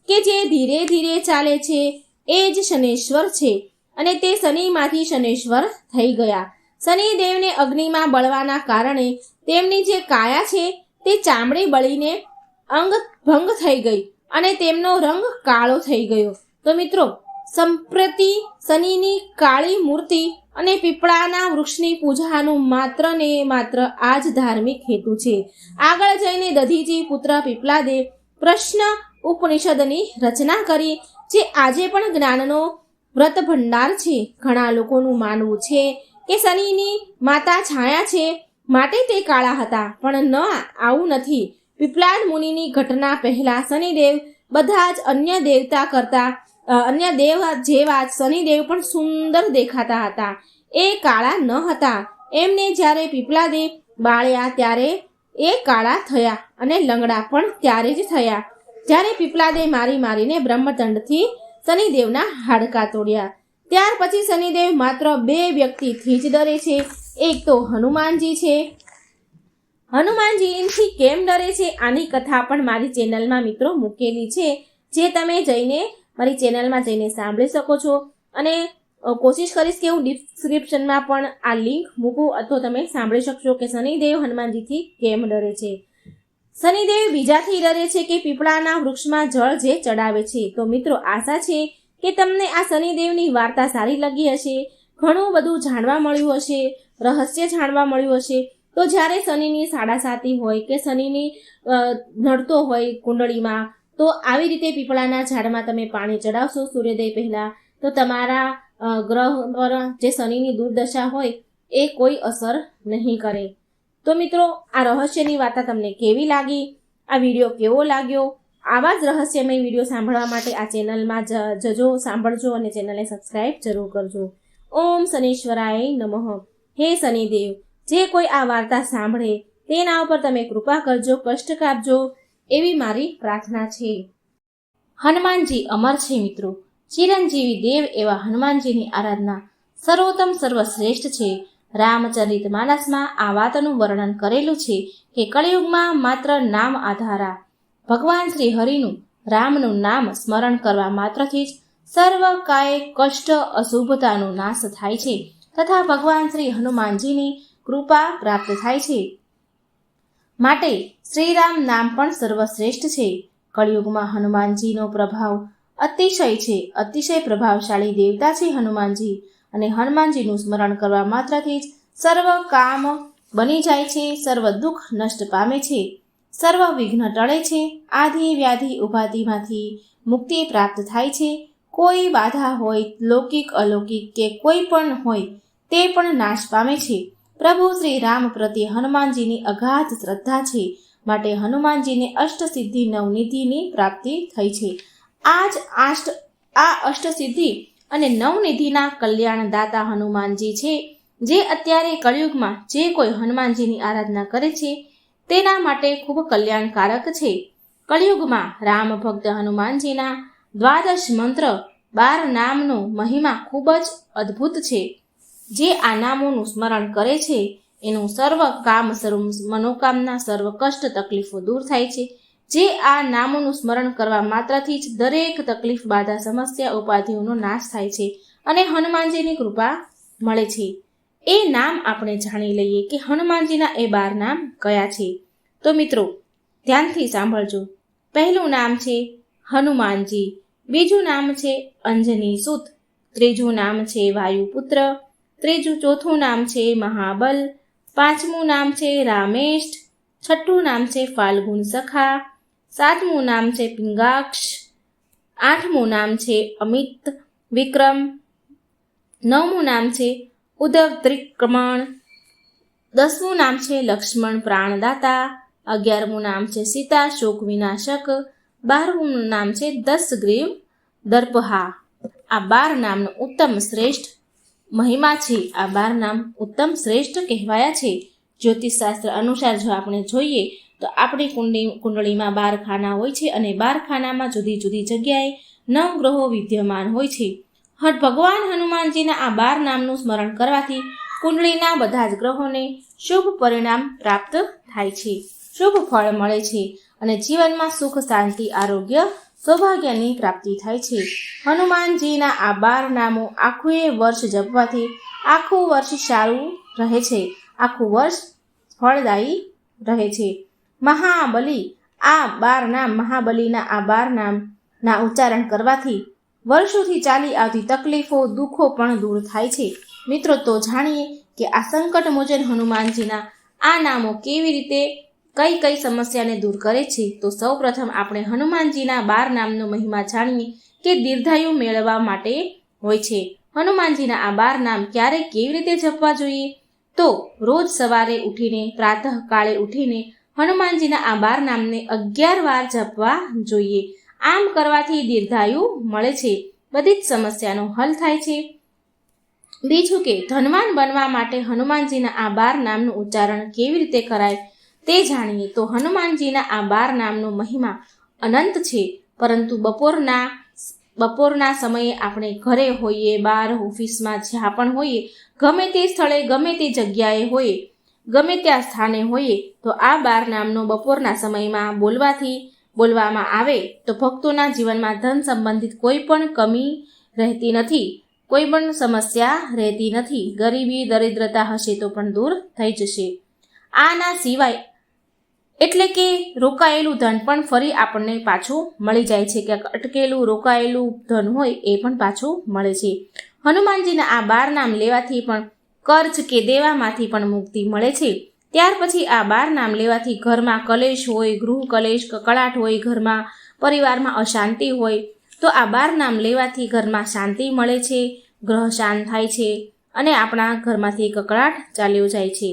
કે જે ધીરે ધીરે ચાલે છે એ જ શનેશ્વર છે અને તે શનિમાંથી શનેશ્વર થઈ ગયા. શનિદેવને અગ્નિમાં બળવાના કારણે તેમની જે કાયા છે તે ચામડી બળીને અંગ ભંગ થઈ ગઈ અને તેમનો રંગ કાળો થઈ ગયો. તો મિત્રો, સંપ્રતિ શનિની કાળી મૂર્તિ અને પીપળાના વૃક્ષની પૂજાનું માત્ર ને માત્ર આ જ ધાર્મિક હેતુ છે. આગળ જઈને દધીજી પુત્ર પીપલાદે પ્રશ્ન ઉપનિષદની રચના કરી, જે આજે પણ જ્ઞાનનો વ્રત ભંડાર છે. ઘણા લોકોનું માનવું છે કે શનિની માતા છાયા છે માટે તે કાળા હતા, પણ આવું નથી. પીપલાદ મુનિની ઘટના પહેલા શનિદેવ બધા જ અન્ય દેવતા કરતા અન્ય દેવ જેવા શનિદેવ પણ સુંદર દેખાતા હતા. એ કાળા ન હતા. એમને જ્યારે પીપલાદે બાળ્યા ત્યારે એ કાળા થયા અને લંગડા પણ ત્યારે જ થયા, જ્યારે પીપલાદે મારીને બ્રહ્મદંડથી શનિદેવના હાડકાં તોડ્યા. ત્યાર પછી શનિદેવ માત્ર 2 વ્યક્તિથી જ ડરે છે. એક તો હનુમાનજી છે. હનુમાનજીથી કેમ ડરે છે આની કથા પણ મારી ચેનલમાં મિત્રો મૂકેલી છે, જે તમે જઈને મારી ચેનલમાં જઈને સાંભળી શકો છો. અને કોશિશ કરીશ કે હું ડિસ્ક્રિપ્શનમાં પણ આ લિંક મૂકું, અથવા તમે સાંભળી શકશો કે શનિદેવ હનુમાનજીથી કેમ ડરે છે. શનિદેવ બીજાથી ડરે છે કે પીપળાના વૃક્ષમાં જળ જે ચડાવે છે. તો મિત્રો, આશા છે કે તમને આ શનિદેવની વાર્તા સારી લાગી હશે, ઘણું બધું જાણવા મળ્યું હશે, રહસ્ય જાણવા મળ્યું હશે. તો જ્યારે શનિની સાડાસાતી હોય કે શનિની નડતો હોય કુંડળીમાં, તો આવી રીતે પીપળાના ઝાડમાં તમે પાણી ચડાવશો સૂર્યોદય પહેલાં, તો તમારા ગ્રહ પર જે શનિની દુર્દશા હોય એ કોઈ અસર નહીં કરે. તો મિત્રો, આ રહસ્યની વાર્તા તમને કેવી લાગી? આ વિડીયો કેવો લાગ્યો? આવા જ રહસ્યમય વિડીયો સાંભળવા માટે આ ચેનલમાં જજો, સાંભળજો અને ચેનલને સબસ્ક્રાઈબ જરૂર કરજો. ઓમ શનીશ્વરાય નમઃ. હે શનિદેવ, જે કોઈ આ વાર્તા સાંભળે તેના ઉપર તમે કૃપા કરજો, કષ્ટ કાપજો, એવી મારી પ્રાર્થના છે. હનુમાનજી અમર છે મિત્રો. ચિરંજીવી દેવ એવા હનુમાનજીની આરાધના સર્વોત્તમ સર્વશ્રેષ્ઠ છે. રામચરિત માનસમાં આ વાતનું વર્ણન કરેલું છે કે કળિયુગમાં માત્ર નામ આધારા ભગવાન શ્રી હરિનું, રામનું નામ સ્મરણ કરવા માત્રથી જ સર્વ કાય કષ્ટ અશુભતાનો નાશ થાય છે તથા ભગવાન શ્રી હનુમાનજીની કૃપા પ્રાપ્ત થાય છે. માટે શ્રીરામ નામ પણ સર્વશ્રેષ્ઠ છે. કળિયુગમાં હનુમાનજીનો પ્રભાવ અતિશય છે. અતિશય પ્રભાવશાળી દેવતા છે હનુમાનજી, અને હનુમાનજીનું સ્મરણ કરવા માત્રથી જ સર્વ કામ બની જાય છે, સર્વ દુઃખ નષ્ટ પામે છે, સર્વ વિઘ્ન ટળે છે, આધિ વ્યાધિ ઉપાધિમાંથી મુક્તિ પ્રાપ્ત થાય છે. કોઈ બાધા હોય, લૌકિક અલૌકિક કે કોઈ પણ હોય તે પણ નાશ પામે છે. પ્રભુ શ્રી રામ પ્રત્યે હનુમાનજીની અગાધ શ્રદ્ધા છે, માટે હનુમાનજીને અષ્ટસિદ્ધિ નવનિધિની પ્રાપ્તિ થઈ છે. આ અષ્ટસિદ્ધિ અને નવનિધિના કલ્યાણદાતા હનુમાનજી છે, જે અત્યારે કળિયુગમાં જે કોઈ હનુમાનજીની આરાધના કરે છે તેના માટે ખૂબ કલ્યાણકારક છે. કળિયુગમાં રામ ભક્ત હનુમાનજીના દ્વાદશ મંત્ર 12 નામનો મહિમા ખૂબ જ અદ્ભુત છે. જે આ નામોનું સ્મરણ કરે છે એનું સર્વ કામ, સર્વ મનોકામના, સર્વ કષ્ટ તકલીફો દૂર થાય છે. જે આ નામોનું સ્મરણ કરવા માત્રથી જ દરેક તકલીફ, બાધા, સમસ્યા, ઉપાધિઓનો નાશ થાય છે અને હનુમાનજીની કૃપા મળે છે. એ નામ આપણે જાણી લઈએ કે હનુમાનજીના એ 12 નામ કયા છે. તો મિત્રો ધ્યાનથી સાંભળજો. પહેલું નામ છે હનુમાનજી, બીજું નામ છે અંજની સુત, ત્રીજું નામ છે વાયુપુત્ર, ચોથું નામ છે મહાબલ, પાંચમું નામ છે રામેષ્ઠ, છઠ્ઠું નામ છે ફાલ્ગુન સખા, સાતમું નામ છે પિંગાક્ષ, આઠમું નામ છે અમિત વિક્રમ, નવમું નામ છે ઉદ્ધવ ત્રિક્રમણ, 10મું નામ છે લક્ષ્મણ પ્રાણદાતા, 11મું નામ છે સીતા શોક વિનાશક, 12મું નામ છે દશગ્રીવ દર્પહા. આ 12 નામનો ઉત્તમ શ્રેષ્ઠ મહિમા છે. આ 12 નામ ઉત્તમ શ્રેષ્ઠ કહેવાયા છે. જ્યોતિષશાસ્ત્ર અનુસાર જો આપણે જોઈએ તો આપણી કુંડળીમાં 12 ખાના હોય છે અને 12 ખાનામાં જુદી જુદી જગ્યાએ 9 ગ્રહો વિદ્યમાન હોય છે. ભગવાન હનુમાનજીના આ 12 નામનું સ્મરણ કરવાથી કુંડળીના બધા જ ગ્રહોને શુભ પરિણામ પ્રાપ્ત થાય છે, શુભ ફળ મળે છે અને જીવનમાં સુખ, શાંતિ, આરોગ્ય, સૌભાગ્યની પ્રાપ્તિ થાય છે. હનુમાનજીના આ 12 નામો આખું વર્ષ જપવાથી આખું વર્ષ સારું રહે છે, આખું વર્ષ ફળદાયી રહે છે. મહાબલી, આ 12 નામ, મહાબલીના આ 12 નામના ઉચ્ચારણ કરવાથી વર્ષોથી ચાલી આવતી તકલીફો, દુઃખો પણ દૂર થાય છે. મિત્રો તો જાણીએ કે આ સંકટ મોચન હનુમાનજીના આ નામો કેવી રીતે કઈ સમસ્યાને દૂર કરે છે. તો સૌ પ્રથમ આપણે હનુમાનજીના 12 નામનો મહિમા જાણીએ કે દીર્ઘાયુ મેળવવા માટે હોય છે. હનુમાનજીના આ 12 નામ ક્યારે કેવી રીતે જપવા જોઈએ? તો રોજ સવારે ઉઠીને, પ્રાતઃ કાળે ઉઠીને હનુમાનજીના આ 12 નામને 11 વાર જપવા જોઈએ. આમ કરવાથી દીર્ઘાયુ મળે છે, બધી જ સમસ્યાનો હલ થાય છે. બીજું કે ધનવાન બનવા માટે હનુમાનજીના આ 12 નામનું ઉચ્ચારણ કેવી રીતે કરાય તે જાણીએ. તો હનુમાનજીના આ 12 નામનો મહિમા અનંત છે, પરંતુ બપોરના સમયે આપણે ઘરે હોઈએ, બહાર ઓફિસમાં જ્યાં પણ હોઈએ, ગમે તે સ્થળે, ગમે તે જગ્યાએ હોઈએ, ગમે ત્યાં સ્થાને હોઈએ, તો આ 12 નામનો બપોરના સમયમાં બોલવામાં આવે તો ભક્તોના જીવનમાં ધન સંબંધિત કોઈ પણ કમી રહેતી નથી, કોઈ પણ સમસ્યા રહેતી નથી. ગરીબી, દરિદ્રતા હશે તો પણ દૂર થઈ જશે. આના સિવાય એટલે કે રોકાયેલું ધન પણ ફરી આપણને પાછું મળી જાય છે, કે અટકેલું રોકાયેલું ધન હોય એ પણ પાછું મળે છે. હનુમાનજીના આ 12 નામ લેવાથી પણ કર્જ કે દેવામાંથી પણ મુક્તિ મળે છે. ત્યાર પછી આ 12 નામ લેવાથી ઘરમાં કલેશ હોય, ગૃહ કલેશ, કકળાટ હોય, ઘરમાં પરિવારમાં અશાંતિ હોય, તો આ 12 નામ લેવાથી ઘરમાં શાંતિ મળે છે, ગ્રહ શાંત થાય છે અને આપણા ઘરમાંથી કકળાટ ચાલ્યો જાય છે.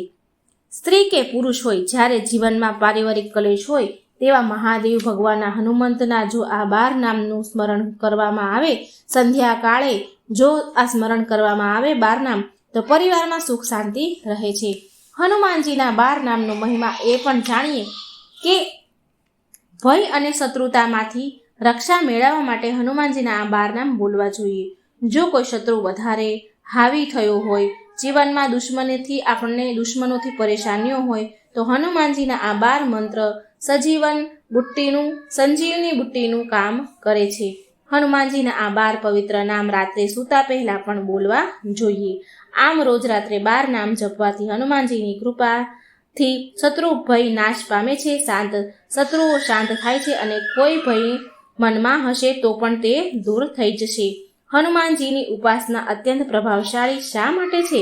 સ્ત્રી કે પુરુષ હોય, જ્યારે જીવનમાં પારિવારિક કલેશ હોય, તેવા મહાદેવ ભગવાનના હનુમંતના જો આ 12 નામનું સ્મરણ કરવામાં આવે, સંધ્યા કાળે જો આ સ્મરણ કરવામાં આવે 12 નામ, તો પરિવારમાં સુખ શાંતિ રહે છે. હનુમાનજીના 12 નામનો મહિમા એ પણ જાણીએ કે ભય અને શત્રુતામાંથી રક્ષા મેળવવા માટે હનુમાનજીના આ 12 નામ બોલવા જોઈએ. જો કોઈ શત્રુ વધારે હાવી થયો હોય, જીવનમાં દુશ્મનોથી પરેશાનીઓ હોય, તો હનુમાનજીના આ 12 મંત્ર સંજીવની બુટ્ટીનું કામ કરે છે. હનુમાનજીના આ 12 પવિત્ર નામ રાત્રે સૂતા પહેલા પણ બોલવા જોઈએ. આમ રોજ રાત્રે 12 નામ જપવાથી હનુમાનજીની કૃપાથી શત્રુ ભય નાશ પામે છે, શત્રુઓ શાંત થાય છે અને કોઈ ભય મનમાં હશે તો પણ તે દૂર થઈ જશે. હનુમાનજીની ઉપાસના અત્યંત પ્રભાવશાળી શા માટે છે?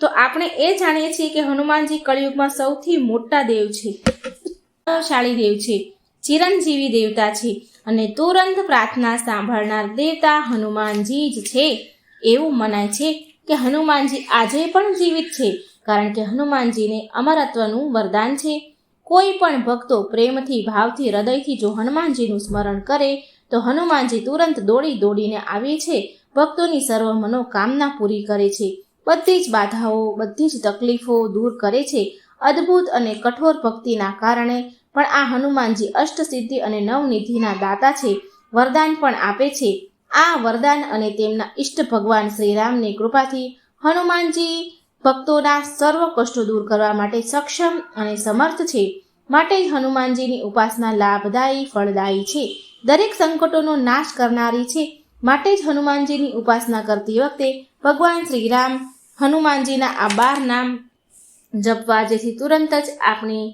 તો આપણે એ જાણીએ છીએ કે હનુમાનજી કળિયુગમાં સૌથી મોટા દેવ છે, પ્રભાવશાળી દેવ છે, ચિરંજીવી દેવતા છે અને તુરંત પ્રાર્થના સાંભળનાર દેવતા હનુમાનજી જ છે. એવું મનાય છે કે હનુમાનજી આજે પણ જીવિત છે, કારણ કે હનુમાનજીને અમરત્વનું વરદાન છે. કોઈ પણ ભક્તો પ્રેમથી, ભાવથી, હૃદયથી જો હનુમાનજીનું સ્મરણ કરે તો હનુમાનજી તુરંત દોડીને આવે છે, ભક્તોની સર્વ મનોકામના પૂરી કરે છે, બધી જ બાધાઓ, બધી જ તકલીફો દૂર કરે છે. અદ્ભુત અને કઠોર ભક્તિના કારણે પણ આ હનુમાનજી અષ્ટસિદ્ધિ અને નવનિધિના દાતા છે, વરદાન પણ આપે છે. આ વરદાન અને તેમના ઈષ્ટ ભગવાન શ્રીરામની કૃપાથી હનુમાનજી ભક્તોના સર્વ કષ્ટો દૂર કરવા માટે સક્ષમ અને સમર્થ છે. માટે જ હનુમાનજીની ઉપાસના લાભદાયી, ફળદાયી છે, દરેક સંકટોનો નાશ કરનારી છે. માટે જ હનુમાનજીની ઉપાસના કરતી વખતે ભગવાન શ્રીરામ હનુમાનજીના આ 12 નામ જપવા, જેથી તુરંત જ આપણી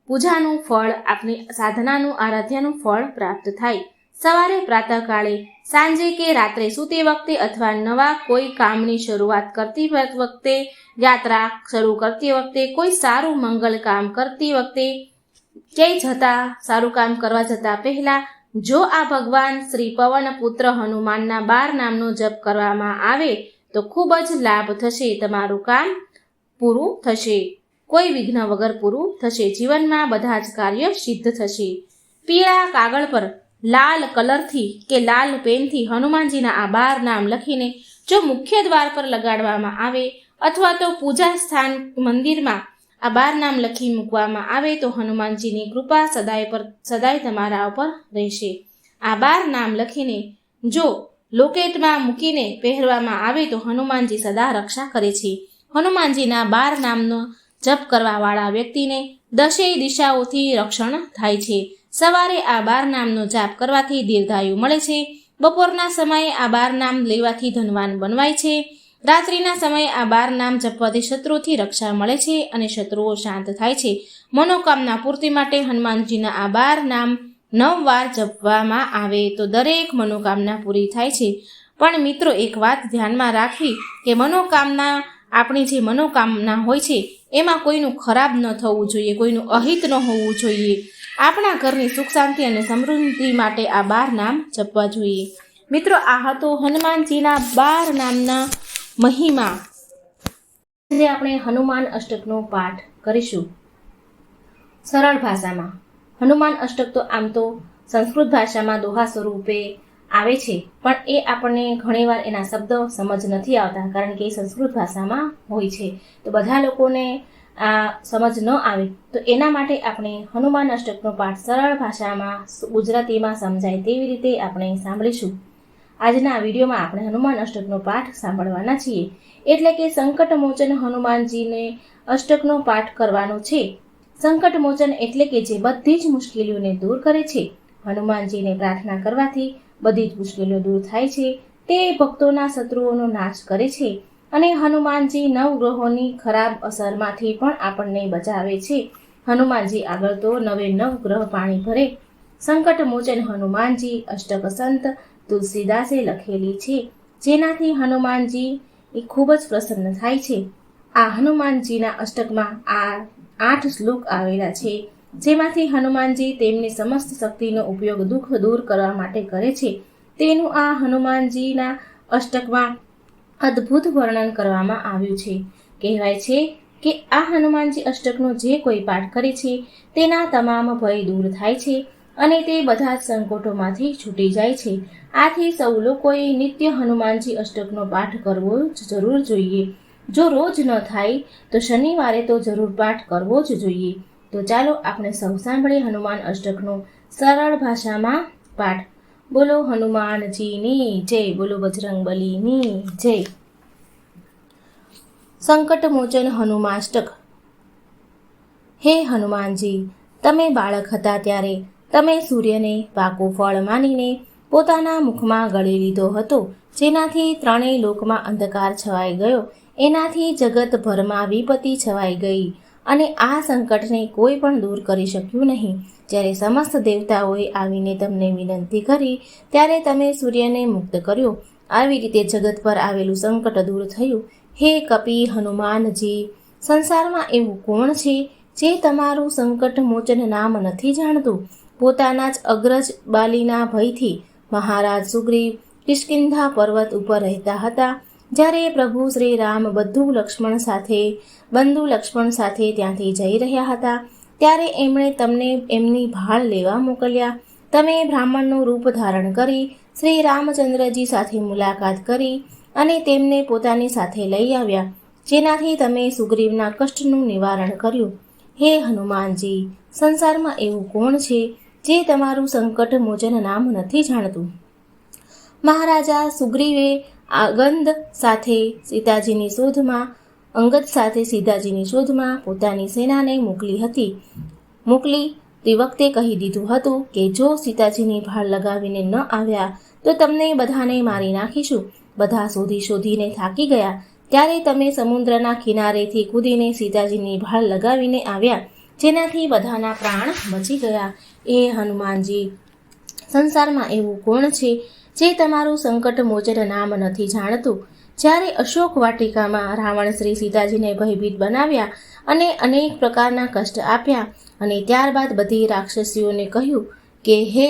પૂજાનું ફળ, આપણી સાધનાનું, આરાધ્યાનું ફળ પ્રાપ્ત થાય. સવારે, પ્રાતઃકાળે, સાંજે કે રાત્રે સૂતી વખતે અથવા નવા કોઈ કામની શરૂઆત કરતી વખતે, યાત્રા શરૂ કરતી વખતે, કોઈ સારું મંગલ કામ કરતી વખતે, ક્યાંય સારું કામ કરવા જતા પહેલા જો આ ભગવાન શ્રી પવન પુત્ર હનુમાનના 12 નામનો જપ કરવામાં આવે તો ખૂબ જ લાભ થશે. તમારું કામ પૂરું થશે, કોઈ વિઘ્ન વગર પૂરું થશે. જીવનમાં બધા જ કાર્ય સિદ્ધ થશે. પીળા કાગળ પર લાલ કલરથી કે લાલ પેનથી હનુમાનજીના આ 12 નામ લખીને જો મુખ્ય દ્વાર પર લગાડવામાં આવે અથવા તો પૂજા સ્થાન મંદિરમાં આ 12 નામ લખી મૂકવામાં આવે તો હનુમાનજીની કૃપા સદાય તમારા ઉપર રહેશે. આ 12 નામ લખીને જો લોકેટમાં મૂકીને પહેરવામાં આવે તો હનુમાનજી સદા રક્ષા કરે છે. હનુમાનજીના 12 નામનો જપ કરવાવાળા વ્યક્તિને 10 દિશાઓથી રક્ષણ થાય છે. સવારે આ 12 નામનો જાપ કરવાથી દીર્ઘાયુ મળે છે. બપોરના સમયે આ 12 નામ લેવાથી ધનવાન બનવાય છે. રાત્રિના સમયે આ 12 નામ જપવાથી શત્રુથી રક્ષા મળે છે અને શત્રુઓ શાંત થાય છે. મનોકામના પૂર્તિ માટે હનુમાનજીના આ 12 નામ 9 વાર જપવામાં આવે તો દરેક મનોકામના પૂરી થાય છે. પણ મિત્રો, એક વાત ધ્યાનમાં રાખવી કે મનોકામના, આપણી જે મનોકામના હોય છે એમાં કોઈનું ખરાબ ન થવું જોઈએ, કોઈનું અહિત ન હોવું જોઈએ. આપણા ઘરની સુખ શાંતિ અને સમૃદ્ધિ માટે આ 12 નામ જપવા જોઈએ. મિત્રો, આ હતો હનુમાનજીના 12 નામના મહિમા. આજે આપણે હનુમાન અષ્ટકનો પાઠ કરીશું સરળ ભાષામાં. હનુમાન અષ્ટક તો આમ તો સંસ્કૃત ભાષામાં દોહા સ્વરૂપે આવે છે, પણ એ આપણને ઘણીવાર એના શબ્દો સમજ નથી આવતા, કારણ કે એ સંસ્કૃત ભાષામાં હોય છે. તો બધા લોકોને આ સમજ ન આવે તો એના માટે આપણે હનુમાન અષ્ટકનો પાઠ સરળ ભાષામાં, ગુજરાતીમાં સમજાય તેવી રીતે આપણે સાંભળીશું. આજના વિડીયોમાં આપણે હનુમાન અષ્ટકનો પાઠ સાંભળવાના છીએ. એટલે કે સંકટ મોચન હનુમાનજીને અષ્ટકનો પાઠ કરવાનો છે. સંકટ મોચન એટલે કે જે બધી જ મુશ્કેલીઓને દૂર કરે છે. હનુમાનજીને પ્રાર્થના કરવાથી બધી જ મુશ્કેલીઓ દૂર થાય છે. તે ભક્તોના શત્રુઓનો નાશ કરે છે અને હનુમાનજી નવગ્રહોની ખરાબ અસરમાંથી પણ આપણને બચાવે છે. હનુમાનજી આગળ તો 9 ગ્રહ પાણી ભરે. સંકટ મોચન હનુમાનજી અષ્ટક સંત તુલસીદાસે લખેલી છે, જેનાથી હનુમાનજી ખૂબ જ પ્રસન્ન થાય છે. આ હનુમાનજીના અષ્ટકમાં આ 8 શ્લોક આવેલા છે, જેમાંથી હનુમાનજી તેમની સમસ્ત શક્તિનો ઉપયોગ દુઃખ દૂર કરવા માટે કરે છે. તેનું આ હનુમાનજીના અષ્ટકમાં અદ્ભુત વર્ણન કરવામાં આવ્યું છે. કહેવાય છે કે આ હનુમાનજી અષ્ટકનો જે કોઈ પાઠ કરે છે તેના તમામ ભય દૂર થાય છે અને તે બધા જ સંકટોમાંથી છૂટી જાય છે. આથી સૌ લોકોએ નિત્ય હનુમાનજી અષ્ટકનો પાઠ કરવો જ જરૂર જોઈએ. જો રોજ ન થાય તો શનિવારે તો જરૂર પાઠ કરવો જ જોઈએ. તો ચાલો આપણે સૌ સાંભળીએ હનુમાન અષ્ટકનો સરળ ભાષામાં પાઠ. બોલો હનુમાનજીની જય, બોલો બજરંગબલીની જય. સંકટ મોચન હનુમાષ્ટક. હે હનુમાનજી, તમે બાળક હતા ત્યારે તમે સૂર્યને પાકું ફળ માનીને પોતાના મુખમાં ગળી લીધો હતો, જેનાથી 3 લોકમાં અંધકાર છવાઈ ગયો. એનાથી જગતભરમાં વિપત્તિ છવાઈ ગઈ અને આ સંકટને કોઈ પણ દૂર કરી શક્યું નહીં. જ્યારે સમસ્ત દેવતાઓએ આવીને તમને વિનંતી કરી ત્યારે તમે સૂર્યને મુક્ત કર્યો. આવી રીતે જગત પર આવેલું સંકટ દૂર થયું. હે કપી હનુમાનજી, સંસારમાં એવું કોણ છે જે તમારું સંકટ મોચન નામ નથી જાણતું? પોતાના જ અગ્રજ બાલીના ભયથી મહારાજ સુગ્રીવ કિષ્કિંધા પર્વત ઉપર રહેતા હતા. જ્યારે પ્રભુ શ્રી રામ બંધુ લક્ષ્મણ સાથે ત્યાંથી જઈ રહ્યા હતા ત્યારે એમણે તમને એમની ભાળ લેવા મોકલ્યા. તમે બ્રાહ્મણનું રૂપ ધારણ કરી શ્રી રામચંદ્રજી સાથે મુલાકાત કરી અને તેમને પોતાની સાથે લઈ આવ્યા, જેનાથી તમે સુગ્રીવના કષ્ટનું નિવારણ કર્યું. હે હનુમાનજી, સંસારમાં એવું કોણ છે જે તમારું સંકટ મોચન નામ નથી જાણતું? મહારાજા સુગ્રીવે અંગદ સાથે સીતાજીની શોધમાં પોતાની સેનાને મોકલી તે વખતે કહી દીધું હતું કે જો સીતાજીની ભાળ લગાવીને ન આવ્યા તો તમને બધાને મારી નાખીશું. બધા શોધીને થાકી ગયા ત્યારે તમે સમુદ્રના કિનારેથી કૂદીને સીતાજીની ભાળ લગાવીને આવ્યા, જેનાથી બધાના પ્રાણ બચી ગયા. એ હનુમાનજી, સંસારમાં એવું કોણ છે જે તમારું સંકટ મોચન નામ નથી જાણતું? જ્યારે અશોક વાટિકામાં રાવણ શ્રી સીતાજીને ભયભીત બનાવ્યા અને અનેક પ્રકારના કષ્ટ આપ્યા અને ત્યારબાદ બધી રાક્ષસીઓને કહ્યું કે હે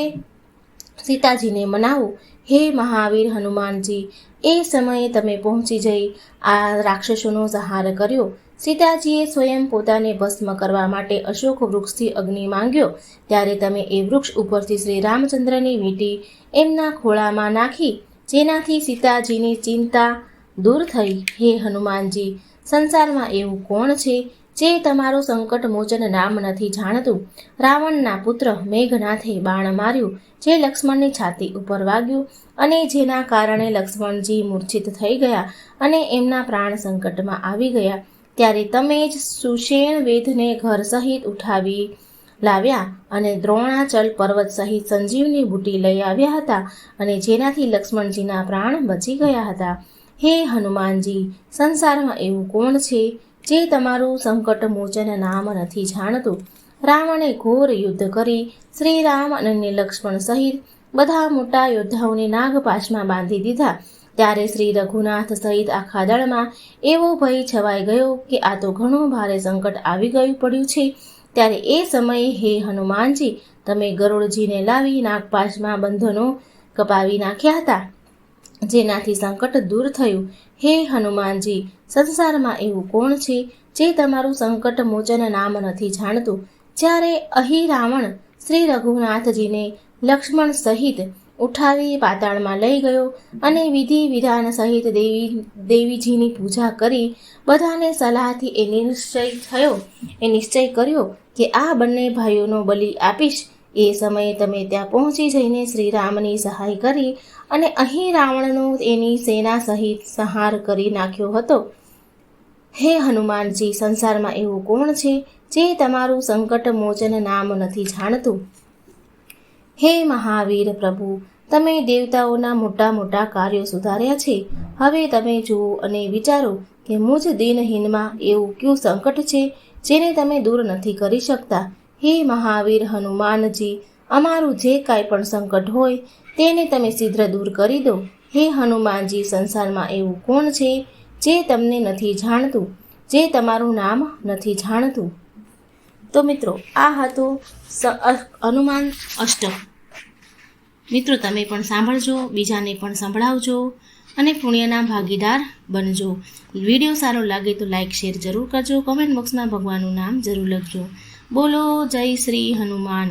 સીતાજીને મનાવો. હે મહાવીર હનુમાનજી, એ સમયે તમે પહોંચી જઈ આ રાક્ષસોનો સંહાર કર્યો. સીતાજીએ સ્વયં પોતાને ભસ્મ કરવા માટે અશોક વૃક્ષથી અગ્નિ માંગ્યો ત્યારે તમે એ વૃક્ષ ઉપરથી શ્રી રામચંદ્રની વીંટી એમના ખોળામાં નાખી, જેનાથી સીતાજીની ચિંતા દૂર થઈ. હે હનુમાનજી, સંસારમાં એવું કોણ છે જે તમારું સંકટ મોચન નામ નથી જાણતું? રાવણના પુત્ર મેઘનાથે બાણ માર્યું જે લક્ષ્મણની છાતી ઉપર વાગ્યું અને જેના કારણે લક્ષ્મણજી મૂર્છિત થઈ ગયા અને એમના પ્રાણ સંકટમાં આવી ગયા. ત્યારે તમે જ સુષેણ વેદને ઘર સહિત ઉઠાવી લાવ્યા અને દ્રોણાચલ પર્વત સહિત સંજીવની બુટી લઈ આવ્યા હતા અને જેનાથી લક્ષ્મણજીના પ્રાણ બચી ગયા હતા. હે હનુમાનજી, સંસારમાં એવું કોણ છે જે તમારું સંકટ મોચન નામ નથી જાણતું? રાવણે ઘોર યુદ્ધ કરી શ્રી રામ અને લક્ષ્મણ સહિત બધા મોટા યોદ્ધાઓને નાગપાશમાં બાંધી દીધા. ત્યારે શ્રી રઘુનાથ સહિત આખા દળમાં એવો ભય છવાઈ ગયો કે આ તો ઘણું ભારે સંકટ આવી પડ્યું છે. ત્યારે એ સમયે હે હનુમાનજી, તમે ગરુડજીને લાવી નાગપાશમાં બંધનો કપાવી નાખ્યા હતા, જેનાથી સંકટ દૂર થયું. હે હનુમાનજી, સંસારમાં એવું કોણ છે જે તમારું સંકટ મોચન નામ નથી જાણતું? જ્યારે અહીં રાવણ શ્રી રઘુનાથજીને લક્ષ્મણ સહિત ઉઠાવી પાતાળમાં લઈ ગયો અને વિધિ વિધાન સહિત દેવીજીની પૂજા કરી બધાને સલાહથી એ નિશ્ચય કર્યો કે આ બંને ભાઈઓનો બલિ આપીશ. એ સમયે તમે ત્યાં પહોંચી જઈને શ્રી રામની સહાય કરી અને અહીં રાવણનો એની સેના સહિત સંહાર કરી નાખ્યો હતો. હે હનુમાનજી, સંસારમાં એવું કોણ છે જે તમારું સંકટ મોચન નામ નથી જાણતું? હે મહાવીર પ્રભુ, તમે દેવતાઓના મોટા મોટા કાર્યો સુધાર્યા છે. હવે તમે જુઓ અને વિચારો કે મુજ દિનહીનમાં એવું કયું સંકટ છે જેને તમે દૂર નથી કરી શકતા? હે મહાવીર હનુમાનજી, અમારું જે કાંઈ પણ સંકટ હોય તેને તમે શીઘ્ર દૂર કરી દો. હે હનુમાનજી, સંસારમાં એવું કોણ છે જે તમને નથી જાણતું, જે તમારું નામ નથી જાણતું? તો મિત્રો, આ હતો હનુમાન અષ્ટક. મિત્રો, તમે પણ સાંભળજો, બીજાને પણ સંભળાવજો અને પુણ્યના ભાગીદાર બનજો. વિડીયો સારો લાગે તો લાઈક શેર જરૂર કરજો. કોમેન્ટ બોક્સમાં ભગવાનનું નામ જરૂર લખજો. બોલો જય શ્રી હનુમાન.